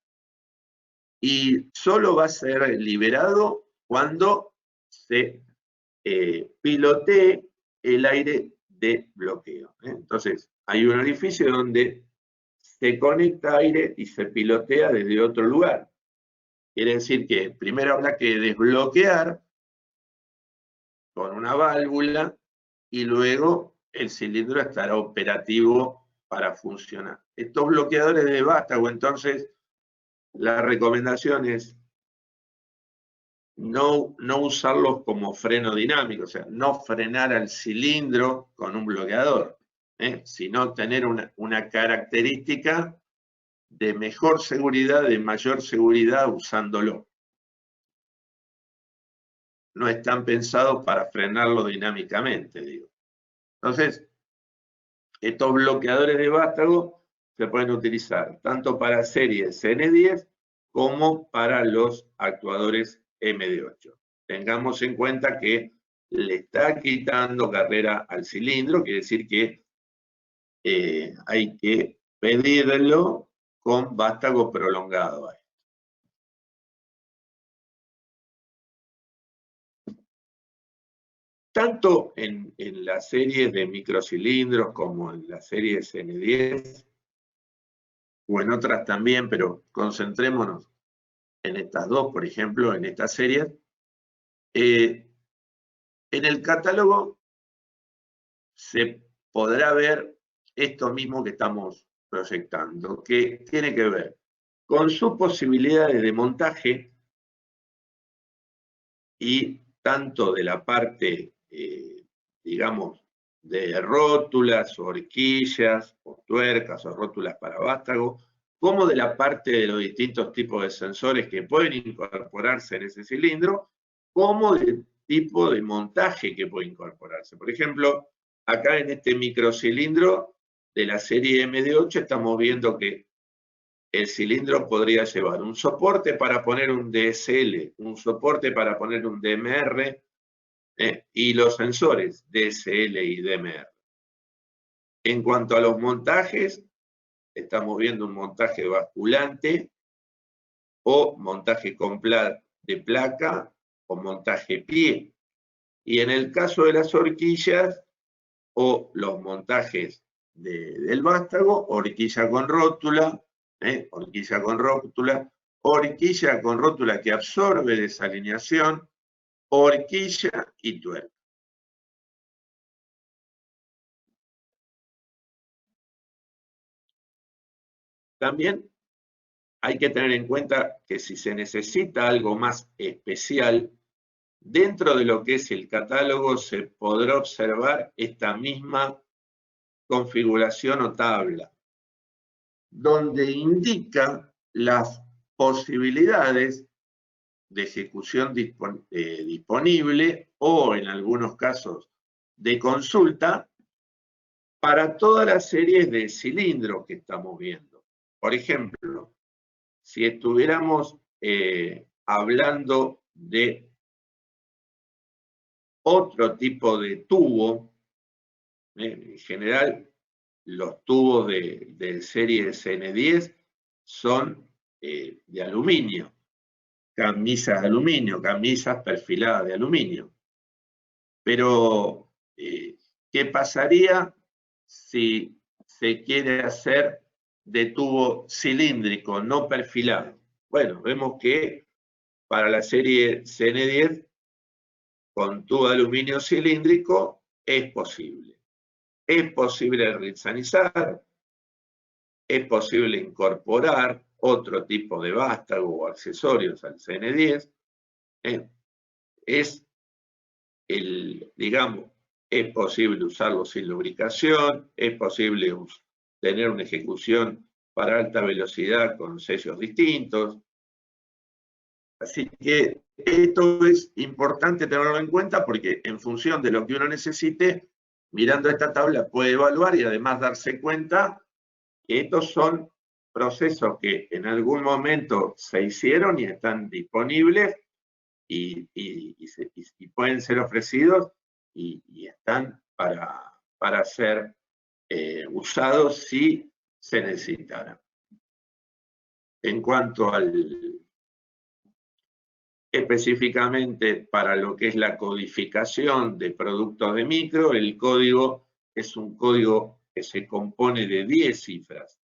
Y solo va a ser liberado cuando se pilotee el aire de bloqueo. Entonces, hay un orificio donde se conecta aire y se pilotea desde otro lugar. Quiere decir que primero habrá que desbloquear con una válvula y luego el cilindro estará operativo para funcionar. Estos bloqueadores de vástago, entonces, la recomendación es no usarlos como freno dinámico, o sea, no frenar al cilindro con un bloqueador, sino tener una característica de mejor seguridad, de mayor seguridad usándolo. No están pensados para frenarlo dinámicamente, digo. Entonces, estos bloqueadores de vástago se pueden utilizar tanto para series N10 como para los actuadores MD8. Tengamos en cuenta que le está quitando carrera al cilindro, quiere decir que hay que pedirlo con vástago prolongado. Tanto en las series de microcilindros como en las series N10, o en otras también, pero concentrémonos en estas dos, por ejemplo, en estas series. En el catálogo se podrá ver esto mismo que estamos proyectando, que tiene que ver con sus posibilidades de montaje y tanto de la parte, digamos, de rótulas, horquillas, o tuercas o rótulas para vástago, como de la parte de los distintos tipos de sensores que pueden incorporarse en ese cilindro, como del tipo de montaje que puede incorporarse. Por ejemplo, acá en este microcilindro de la serie MD8 estamos viendo que el cilindro podría llevar un soporte para poner un DSL, un soporte para poner un DMR, y los sensores DSL y DMR. En cuanto a los montajes, estamos viendo un montaje basculante o montaje de placa o montaje pie. Y en el caso de las horquillas o los montajes del vástago, horquilla con rótula, horquilla con rótula, horquilla con rótula que absorbe desalineación, horquilla y tuerca. También hay que tener en cuenta que si se necesita algo más especial, dentro de lo que es el catálogo se podrá observar esta misma configuración o tabla, donde indica las posibilidades de ejecución disponible o en algunos casos de consulta para todas las series de cilindros que estamos viendo. Por ejemplo, si estuviéramos hablando de otro tipo de tubo, en general los tubos de serie CN10 son de aluminio, camisas de aluminio, camisas perfiladas de aluminio. Pero, ¿qué pasaría si se quiere hacer de tubo cilíndrico, no perfilado? Bueno, vemos que para la serie CN10, con tubo de aluminio cilíndrico, es posible. Es posible rinsanizar, es posible incorporar otro tipo de vástago o accesorios al CN10. Digamos, es posible usarlo sin lubricación, es posible tener una ejecución para alta velocidad con sellos distintos. Así que esto es importante tenerlo en cuenta porque en función de lo que uno necesite, mirando esta tabla puede evaluar y además darse cuenta que estos son procesos que en algún momento se hicieron y están disponibles y pueden ser ofrecidos y están para ser usados si se necesitaran. En cuanto específicamente para lo que es la codificación de productos de micro, el código es un código que se compone de 10 cifras,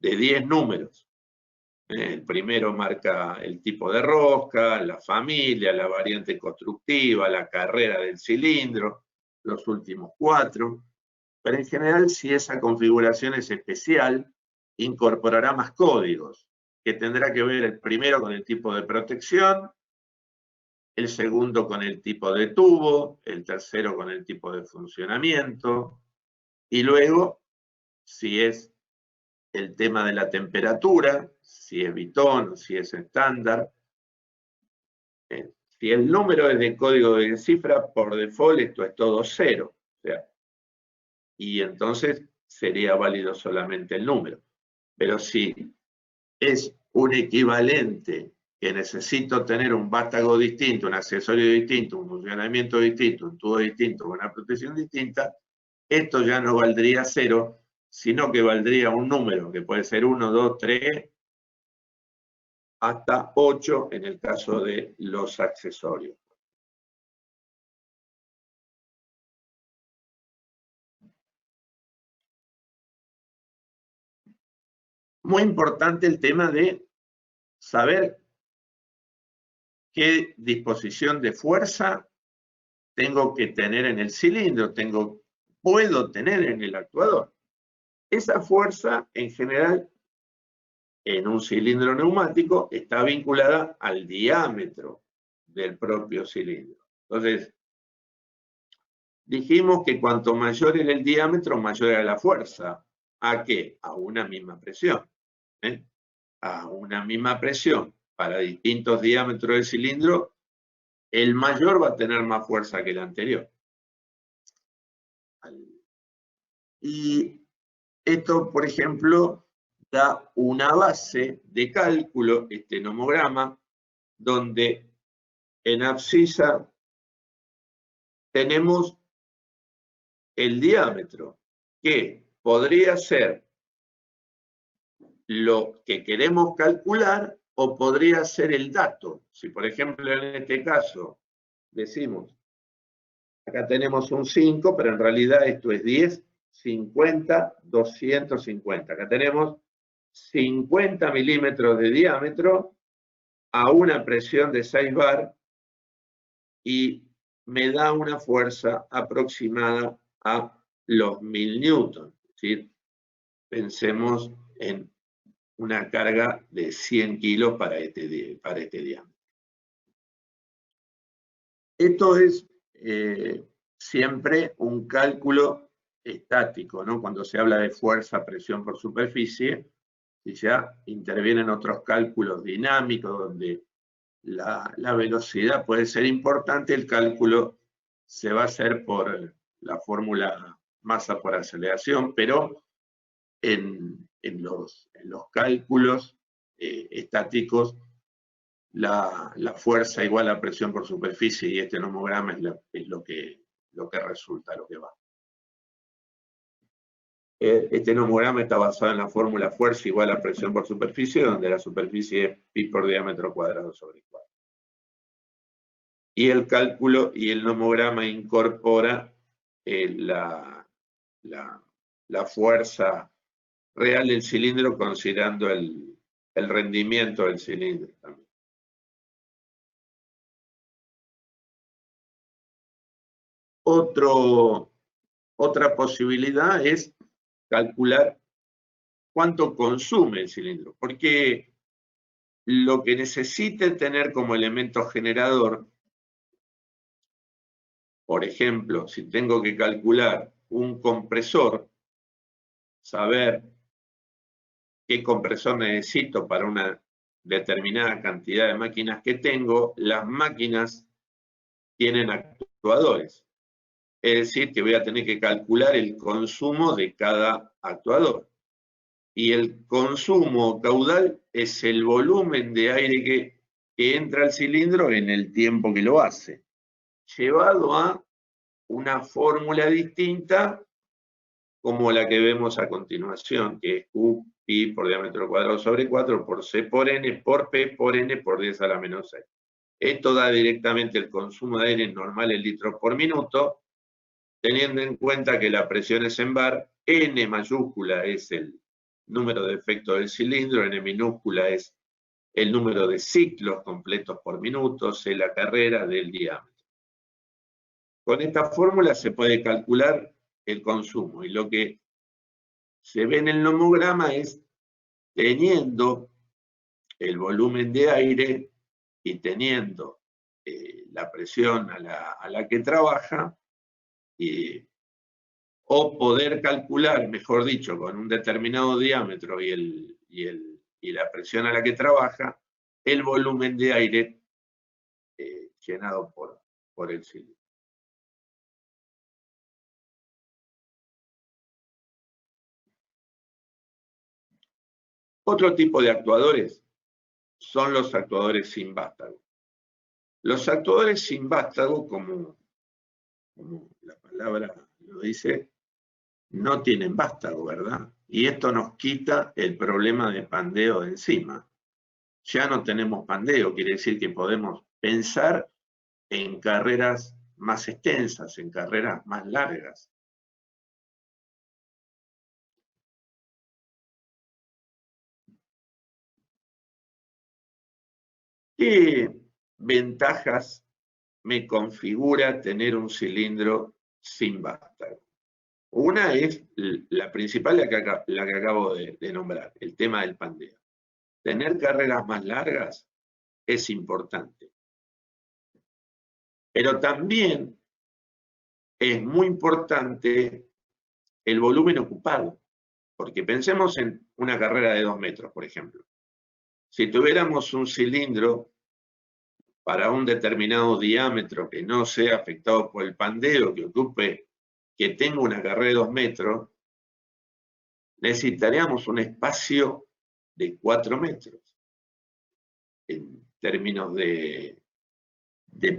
de 10 números. El primero marca el tipo de rosca, la familia, la variante constructiva, la carrera del cilindro, los últimos 4. Pero en general, si esa configuración es especial, incorporará más códigos, que tendrá que ver el primero con el tipo de protección, el segundo con el tipo de tubo, el tercero con el tipo de funcionamiento, y luego, si es el tema de la temperatura, si es bitón, si es estándar. Si el número es de código de cifra, por default esto es todo 0. O sea, y entonces sería válido solamente el número. Pero si es un equivalente que necesito tener un vástago distinto, un accesorio distinto, un funcionamiento distinto, un tubo distinto, una protección distinta, esto ya no valdría 0, sino que valdría un número, que puede ser 1, 2, 3, hasta 8 en el caso de los accesorios. Muy importante el tema de saber qué disposición de fuerza tengo que tener en el cilindro, puedo tener en el actuador. Esa fuerza, en general, en un cilindro neumático, está vinculada al diámetro del propio cilindro. Entonces, dijimos que cuanto mayor era el diámetro, mayor era la fuerza. ¿A qué? A una misma presión. A una misma presión para distintos diámetros del cilindro, el mayor va a tener más fuerza que el anterior. Y esto, por ejemplo, da una base de cálculo, este nomograma, donde en abscisa tenemos el diámetro, que podría ser lo que queremos calcular o podría ser el dato. Si, por ejemplo, en este caso decimos, acá tenemos un 5, pero en realidad esto es 10, 50, 250. Acá tenemos 50 milímetros de diámetro a una presión de 6 bar y me da una fuerza aproximada a los 1000 newton. Es decir, pensemos en una carga de 100 kilos para este diámetro. Esto es siempre un cálculo estático, ¿no? Cuando se habla de fuerza, presión por superficie, y ya intervienen otros cálculos dinámicos donde la velocidad puede ser importante, el cálculo se va a hacer por la fórmula masa por aceleración, pero en los cálculos estáticos, la fuerza igual a presión por superficie y este nomograma es lo que resulta, lo que va. Este nomograma está basado en la fórmula fuerza igual a presión por superficie, donde la superficie es pi por diámetro cuadrado sobre 4. Y el cálculo y el nomograma incorpora la fuerza real del cilindro considerando el rendimiento del cilindro también. Otra posibilidad es calcular cuánto consume el cilindro, porque lo que necesite tener como elemento generador, por ejemplo, si tengo que calcular un compresor, saber qué compresor necesito para una determinada cantidad de máquinas que tengo, las máquinas tienen actuadores. Es decir, que voy a tener que calcular el consumo de cada actuador. Y el consumo caudal es el volumen de aire que entra al cilindro en el tiempo que lo hace, llevado a una fórmula distinta como la que vemos a continuación, que es Q pi por diámetro cuadrado sobre 4 por C por N por P por N por 10 a la menos 6. Esto da directamente el consumo de aire normal en litros por minuto, teniendo en cuenta que la presión es en bar, N mayúscula es el número de efecto del cilindro, N minúscula es el número de ciclos completos por minuto, C la carrera del diámetro. Con esta fórmula se puede calcular el consumo y lo que se ve en el nomograma es teniendo el volumen de aire y teniendo la presión a la que trabaja, o poder calcular, mejor dicho, con un determinado diámetro y la presión a la que trabaja, el volumen de aire llenado por el cilindro. Otro tipo de actuadores son los actuadores sin vástago. Los actuadores sin vástago, como la palabra lo dice, no tienen vástago, ¿verdad? Y esto nos quita el problema de pandeo de encima. Ya no tenemos pandeo, quiere decir que podemos pensar en carreras más extensas, en carreras más largas. ¿Qué ventajas me configura tener un cilindro sin vástago? Una es la principal, la que acabo de nombrar, el tema del pandeo. Tener carreras más largas es importante. Pero también es muy importante el volumen ocupado, porque pensemos en una carrera de 2 metros, por ejemplo. Si tuviéramos un cilindro para un determinado diámetro que no sea afectado por el pandeo, que tenga una carrera de 2 metros, necesitaríamos un espacio de 4 metros. En términos de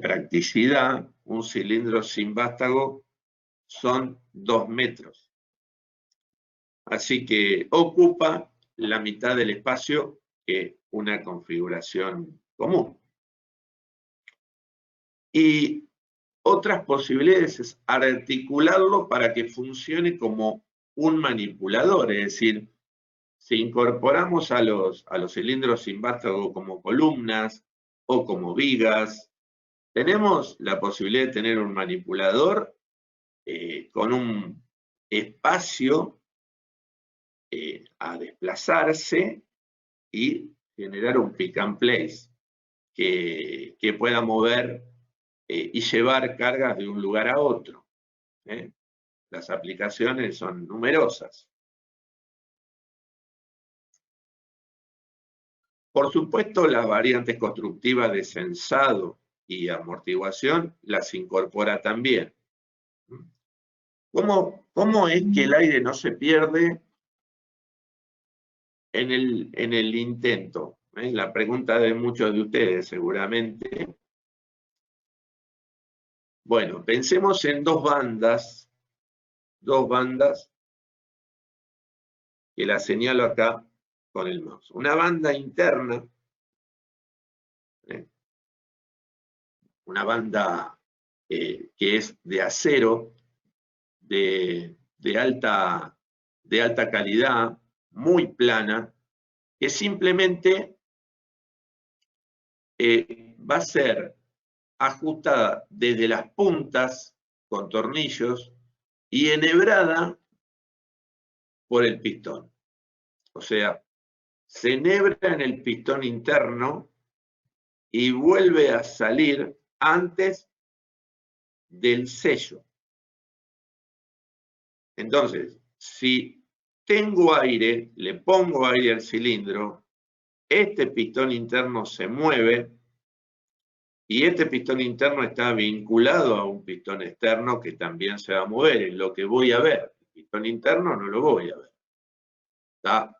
practicidad, un cilindro sin vástago son 2 metros. Así que ocupa la mitad del espacio que una configuración común. Y otras posibilidades es articularlo para que funcione como un manipulador, es decir, si incorporamos a los cilindros sin vástago como columnas o como vigas, tenemos la posibilidad de tener un manipulador con un espacio a desplazarse y generar un pick and place que pueda mover y llevar cargas de un lugar a otro. Las aplicaciones son numerosas. Por supuesto, las variantes constructivas de sensado y amortiguación las incorpora también. ¿Cómo es que el aire no se pierde en el intento? La pregunta de muchos de ustedes seguramente. Bueno, pensemos en dos bandas que las señalo acá con el mouse. Una banda interna, una banda que es de acero, de alta calidad, muy plana, que simplemente va a ser ajustada desde las puntas con tornillos y enhebrada por el pistón. O sea, se enhebra en el pistón interno y vuelve a salir antes del sello. Entonces, si tengo aire, le pongo aire al cilindro, este pistón interno se mueve y este pistón interno está vinculado a un pistón externo que también se va a mover, es lo que voy a ver. El pistón interno no lo voy a ver. Está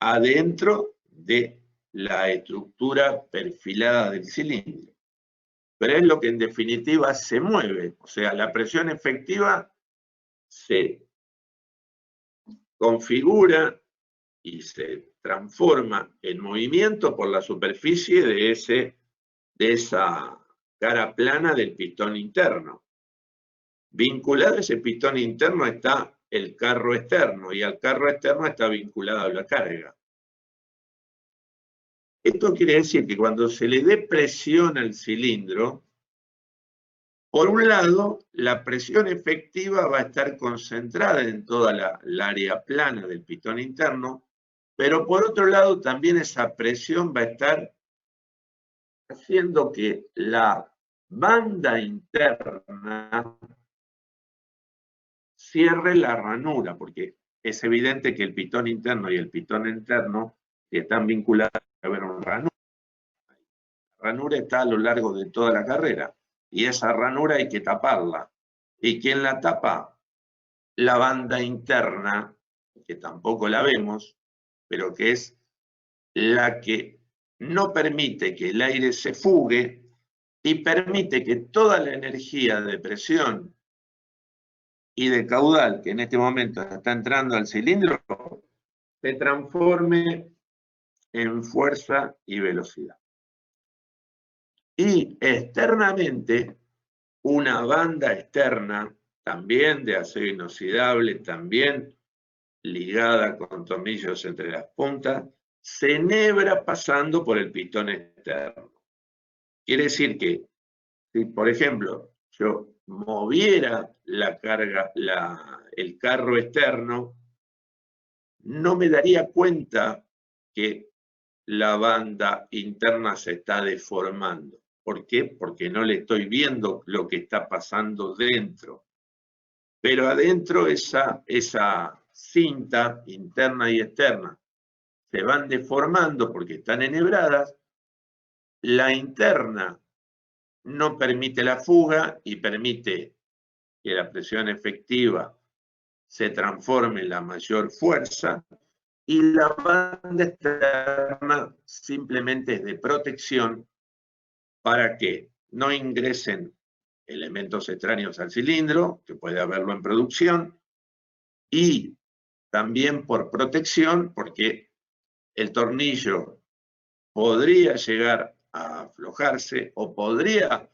adentro de la estructura perfilada del cilindro. Pero es lo que en definitiva se mueve. O sea, la presión efectiva se configura y se transforma en movimiento por la superficie de esa cara plana del pistón interno. Vinculado a ese pistón interno está el carro externo y al carro externo está vinculada la carga. Esto quiere decir que cuando se le dé presión al cilindro, por un lado, la presión efectiva va a estar concentrada en toda la área plana del pistón interno, pero por otro lado también esa presión va a estar haciendo que la banda interna cierre la ranura, porque es evidente que el pistón interno y el pistón interno están vinculados a ver una ranura. La ranura está a lo largo de toda la carrera y esa ranura hay que taparla. ¿Y quién la tapa? La banda interna, que tampoco la vemos, pero que es la que no permite que el aire se fugue y permite que toda la energía de presión y de caudal que en este momento está entrando al cilindro se transforme en fuerza y velocidad. Y externamente, una banda externa, también de acero inoxidable, también ligada con tornillos entre las puntas, se enhebra pasando por el pistón externo. Quiere decir que, si por ejemplo yo moviera la carga, el carro externo, no me daría cuenta que la banda interna se está deformando. ¿Por qué? Porque no le estoy viendo lo que está pasando dentro. Pero adentro esa cinta interna y externa se van deformando porque están enhebradas. La interna no permite la fuga y permite que la presión efectiva se transforme en la mayor fuerza, y la banda externa simplemente es de protección para que no ingresen elementos extraños al cilindro, que puede haberlo en producción, y también por protección, porque el tornillo podría llegar a aflojarse o podría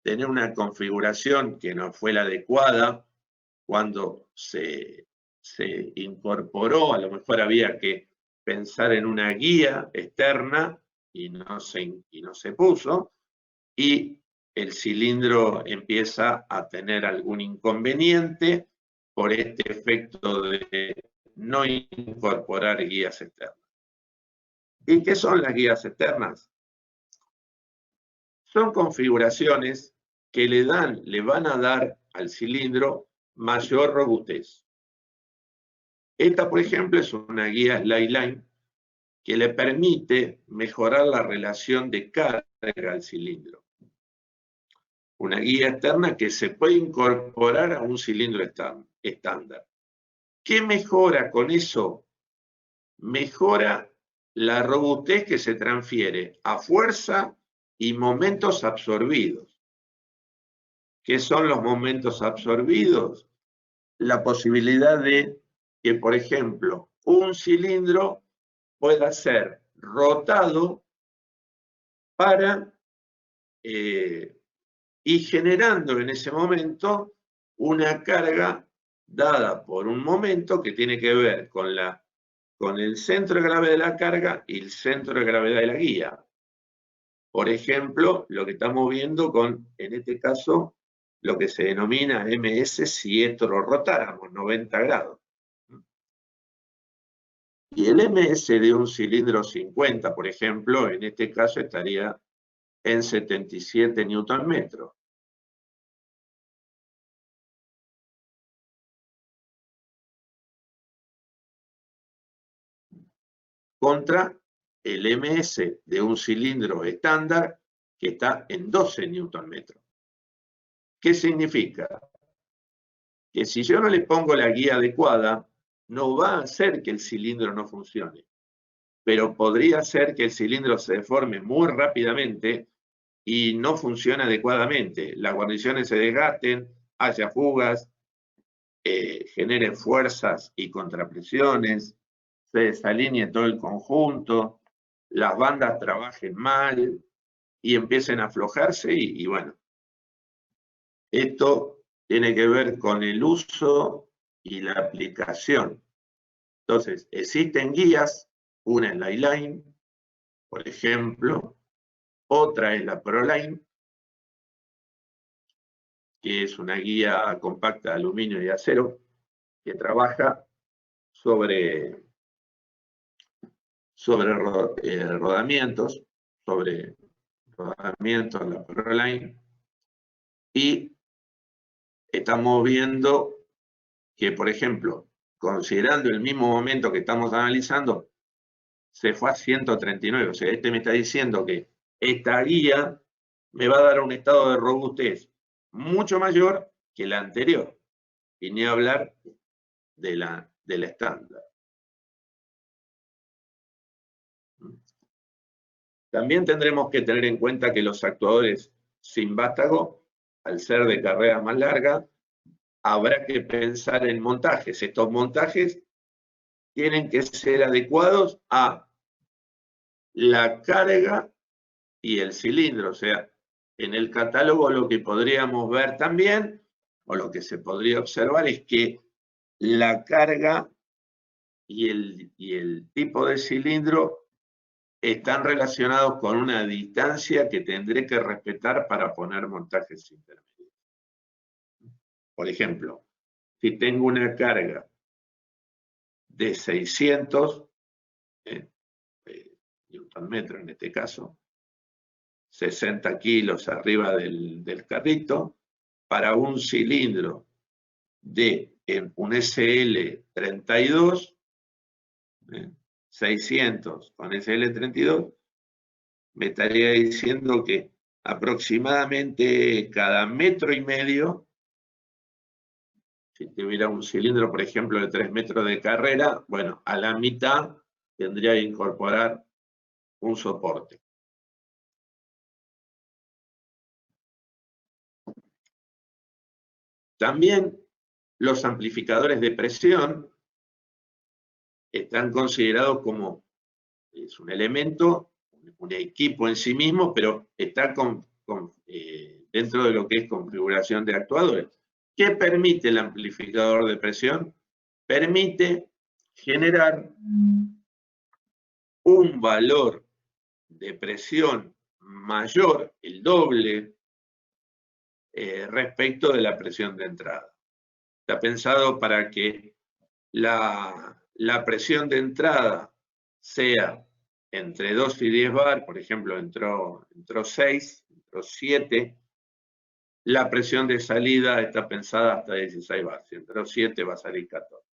tener una configuración que no fue la adecuada cuando se incorporó. A lo mejor había que pensar en una guía externa y no se puso, y el cilindro empieza a tener algún inconveniente por este efecto de no incorporar guías externas. ¿Y qué son las guías externas? Son configuraciones que le van a dar al cilindro mayor robustez. Esta, por ejemplo, es una guía slide line que le permite mejorar la relación de carga al cilindro. Una guía externa que se puede incorporar a un cilindro estándar. ¿Qué mejora con eso? Mejora la robustez que se transfiere a fuerza y momentos absorbidos. ¿Qué son los momentos absorbidos? La posibilidad de que, por ejemplo, un cilindro pueda ser rotado para y generando en ese momento una carga dada por un momento que tiene que ver con el centro de gravedad de la carga y el centro de gravedad de la guía. Por ejemplo, lo que estamos viendo en este caso, lo que se denomina MS si esto lo rotáramos 90 grados. Y el MS de un cilindro 50, por ejemplo, en este caso estaría en 77 Nm. Contra el MS de un cilindro estándar que está en 12 Nm. ¿Qué significa? Que si yo no le pongo la guía adecuada, no va a hacer que el cilindro no funcione, pero podría ser que el cilindro se deforme muy rápidamente y no funcione adecuadamente. Las guarniciones se desgasten, haya fugas, generen fuerzas y contrapresiones, se desalinee todo el conjunto, las bandas trabajen mal y empiecen a aflojarse y bueno, esto tiene que ver con el uso y la aplicación. Entonces, existen guías, una es la I-Line, por ejemplo, otra es la ProLine, que es una guía compacta de aluminio y acero, que trabaja sobre rodamientos, la ProLine, y estamos viendo que, por ejemplo, considerando el mismo momento que estamos analizando, se fue a 139. O sea, este me está diciendo que esta guía me va a dar un estado de robustez mucho mayor que la anterior. Y ni hablar de la estándar. También tendremos que tener en cuenta que los actuadores sin vástago, al ser de carreras más largas, habrá que pensar en montajes. Estos montajes tienen que ser adecuados a la carga y el cilindro. O sea, en el catálogo lo que podríamos ver también, o lo que se podría observar, es que la carga y el tipo de cilindro están relacionados con una distancia que tendré que respetar para poner montajes intermedios. Por ejemplo, si tengo una carga de 600 Nm en este caso, 60 kilos arriba del carrito, para un cilindro de un SL32, 600 con SL32, me estaría diciendo que aproximadamente cada 1,5 metros, si tuviera un cilindro, por ejemplo, de 3 metros de carrera, bueno, a la mitad tendría que incorporar un soporte. También los amplificadores de presión están considerados como, es un elemento, un equipo en sí mismo, pero está dentro de lo que es configuración de actuadores. ¿Qué permite el amplificador de presión? Permite generar un valor de presión mayor, el doble, respecto de la presión de entrada. Está pensado para que la la presión de entrada sea entre 2 y 10 bar, por ejemplo, entró 6, entró 7, la presión de salida está pensada hasta 16 bar. Si entró 7 va a salir 14.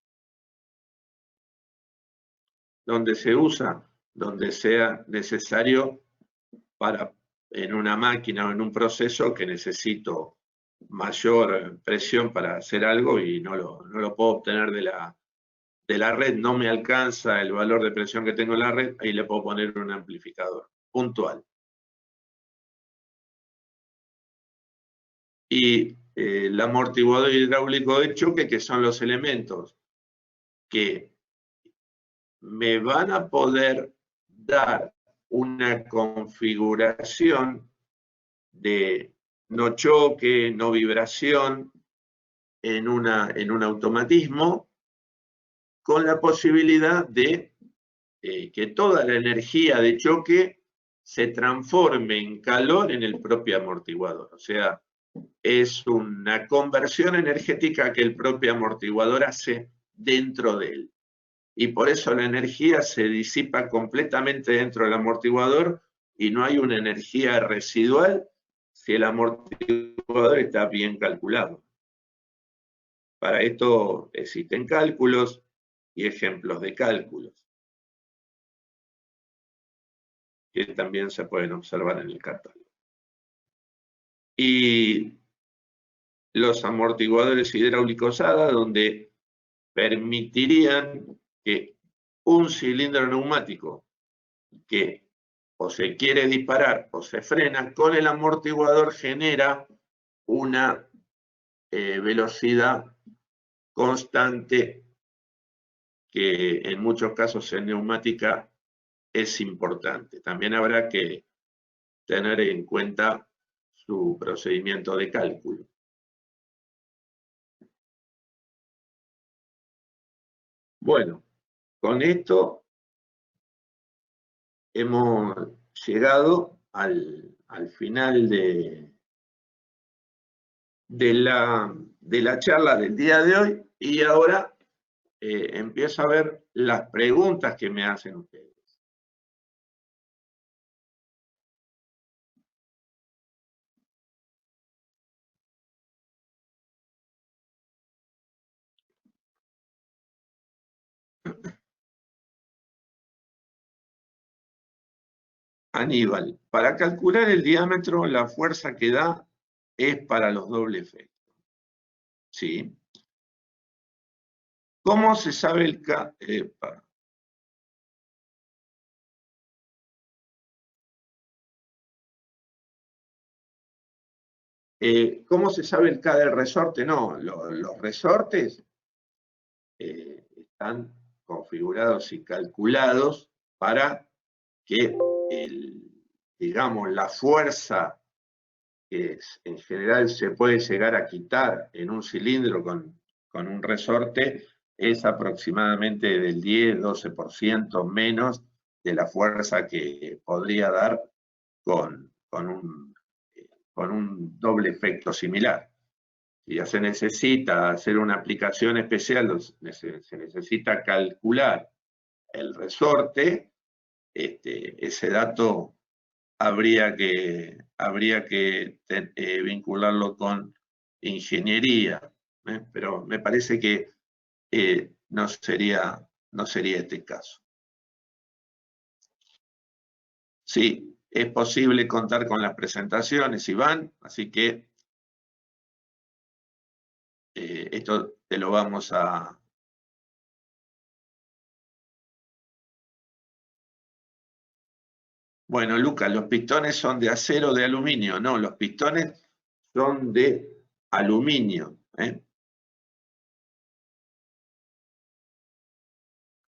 Donde se usa, donde sea necesario en una máquina o en un proceso que necesito mayor presión para hacer algo y no lo puedo obtener de la red, no me alcanza el valor de presión que tengo en la red, ahí le puedo poner un amplificador puntual. Y el amortiguador hidráulico de choque, que son los elementos que me van a poder dar una configuración de no choque, no vibración en un automatismo, con la posibilidad de que toda la energía de choque se transforme en calor en el propio amortiguador. O sea, es una conversión energética que el propio amortiguador hace dentro de él. Y por eso la energía se disipa completamente dentro del amortiguador y no hay una energía residual si el amortiguador está bien calculado. Para esto existen cálculos y ejemplos de cálculos que también se pueden observar en el catálogo. Y los amortiguadores hidráulicos HADA, donde permitirían que un cilindro neumático que o se quiere disparar o se frena, con el amortiguador genera una velocidad constante que en muchos casos en neumática es importante. También habrá que tener en cuenta su procedimiento de cálculo. Bueno, con esto hemos llegado al final de la charla del día de hoy y ahora empiezo a ver las preguntas que me hacen ustedes. Aníbal, para calcular el diámetro, la fuerza que da es para los doble efectos. ¿Sí? ¿Cómo se sabe el K? ¿Cómo se sabe el K del resorte? No, los resortes están configurados y calculados para que, digamos, la fuerza que en general se puede llegar a quitar en un cilindro con un resorte es aproximadamente del 10-12% menos de la fuerza que podría dar con un doble efecto similar. Si ya se necesita hacer una aplicación especial, se necesita calcular el resorte, ese dato habría que vincularlo con ingeniería, pero me parece que no sería este caso. Sí, es posible contar con las presentaciones, Iván, así que esto te lo vamos a... Bueno, Lucas, los pistones son de acero o de aluminio. No, los pistones son de aluminio.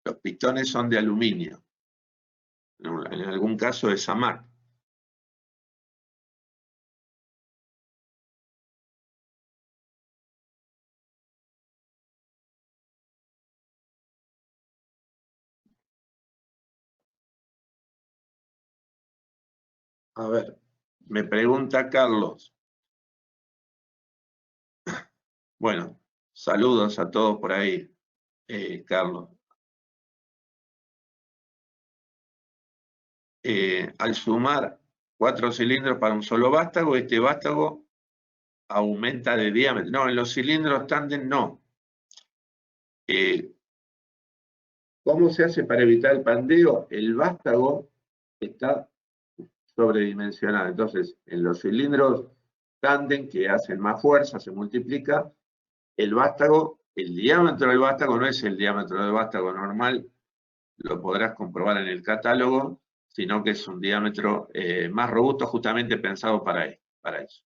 Los pistones son de aluminio. En algún caso es AMAC. A ver, me pregunta Carlos. Bueno, saludos a todos por ahí, Carlos. al sumar 4 cilindros para un solo vástago, este vástago aumenta de diámetro. No, en los cilindros tándem no. ¿Cómo se hace para evitar el pandeo? El vástago está sobredimensionado. Entonces, en los cilindros tándem que hacen más fuerza, se multiplica, el vástago, el diámetro del vástago no es el diámetro del vástago normal, lo podrás comprobar en el catálogo, sino que es un diámetro más robusto, justamente pensado para eso.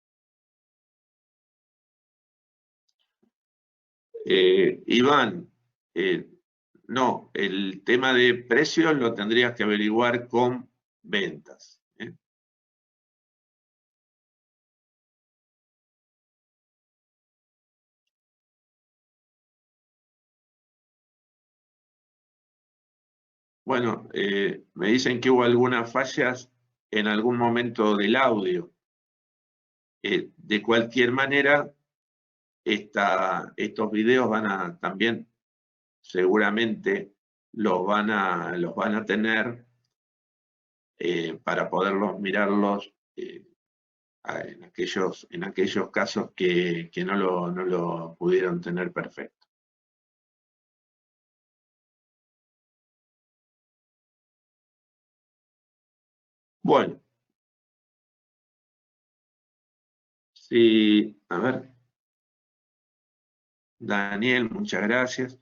Iván, no, el tema de precios lo tendrías que averiguar con ventas. Bueno, me dicen que hubo algunas fallas en algún momento del audio. De cualquier manera, estos videos van a también, seguramente, los van a tener para poderlos mirarlos en aquellos casos que no lo pudieron tener perfecto. Bueno, sí, a ver. Daniel, muchas gracias.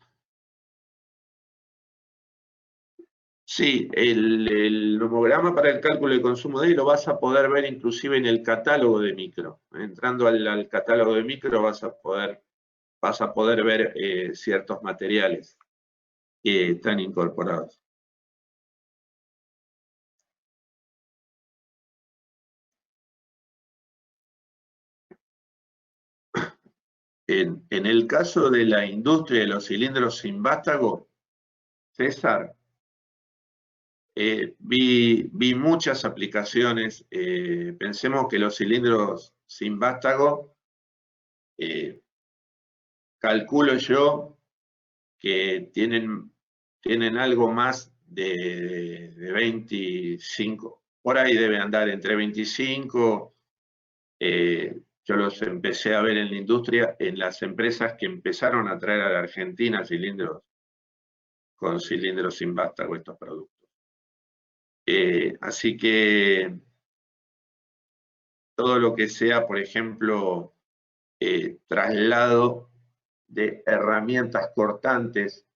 Sí, el homograma para el cálculo de consumo de ahí lo vas a poder ver inclusive en el catálogo de micro. Entrando al catálogo de micro vas a poder ver ciertos materiales que están incorporados. En el caso de la industria de los cilindros sin vástago, César, vi muchas aplicaciones. Pensemos que los cilindros sin vástago, calculo yo que tienen algo más de 25, por ahí debe andar entre 25. Yo los empecé a ver en la industria, en las empresas que empezaron a traer a la Argentina cilindros con cilindros sin vástago, estos productos. Así que todo lo que sea, por ejemplo, traslado de herramientas cortantes,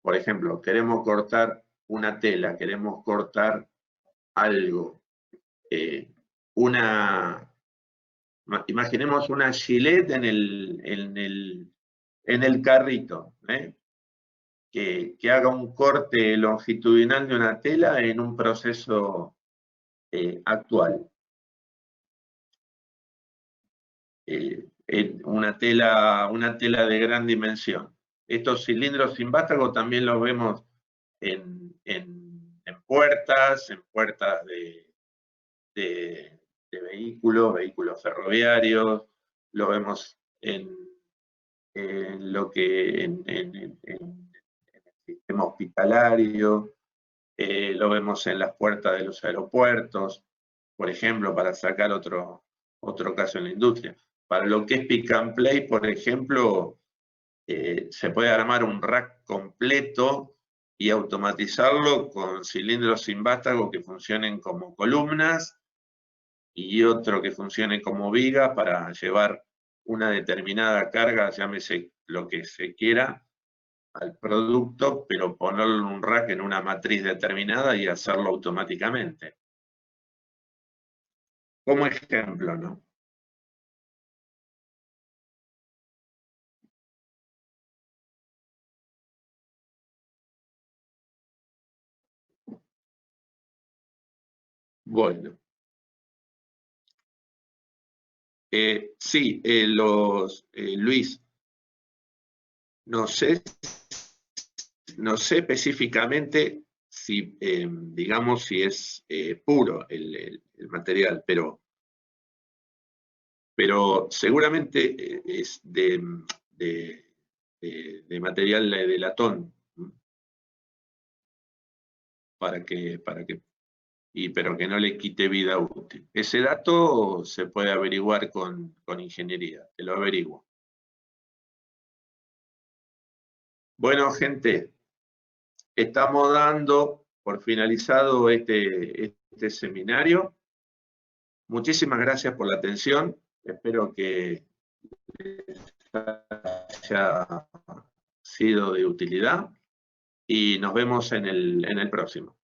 por ejemplo, queremos cortar una tela, queremos cortar algo, imaginemos una gilet en el carrito, que haga un corte longitudinal de una tela en un proceso actual. Una tela de gran dimensión. Estos cilindros sin vástago también los vemos en puertas de vehículos ferroviarios, lo vemos en el sistema hospitalario, lo vemos en las puertas de los aeropuertos, por ejemplo, para sacar otro caso en la industria. Para lo que es pick and play, por ejemplo, se puede armar un rack completo y automatizarlo con cilindros sin vástago que funcionen como columnas y otro que funcione como viga para llevar una determinada carga, llámese lo que se quiera, al producto, pero ponerlo en un rack en una matriz determinada y hacerlo automáticamente. Como ejemplo, ¿no? Bueno. Sí, Luis, no sé específicamente si, digamos, si es puro el material, pero seguramente es de material de latón, para que pero que no le quite vida útil. Ese dato se puede averiguar con ingeniería, te lo averiguo. Bueno, gente, estamos dando por finalizado este seminario. Muchísimas gracias por la atención. Espero que haya sido de utilidad y nos vemos en el próximo.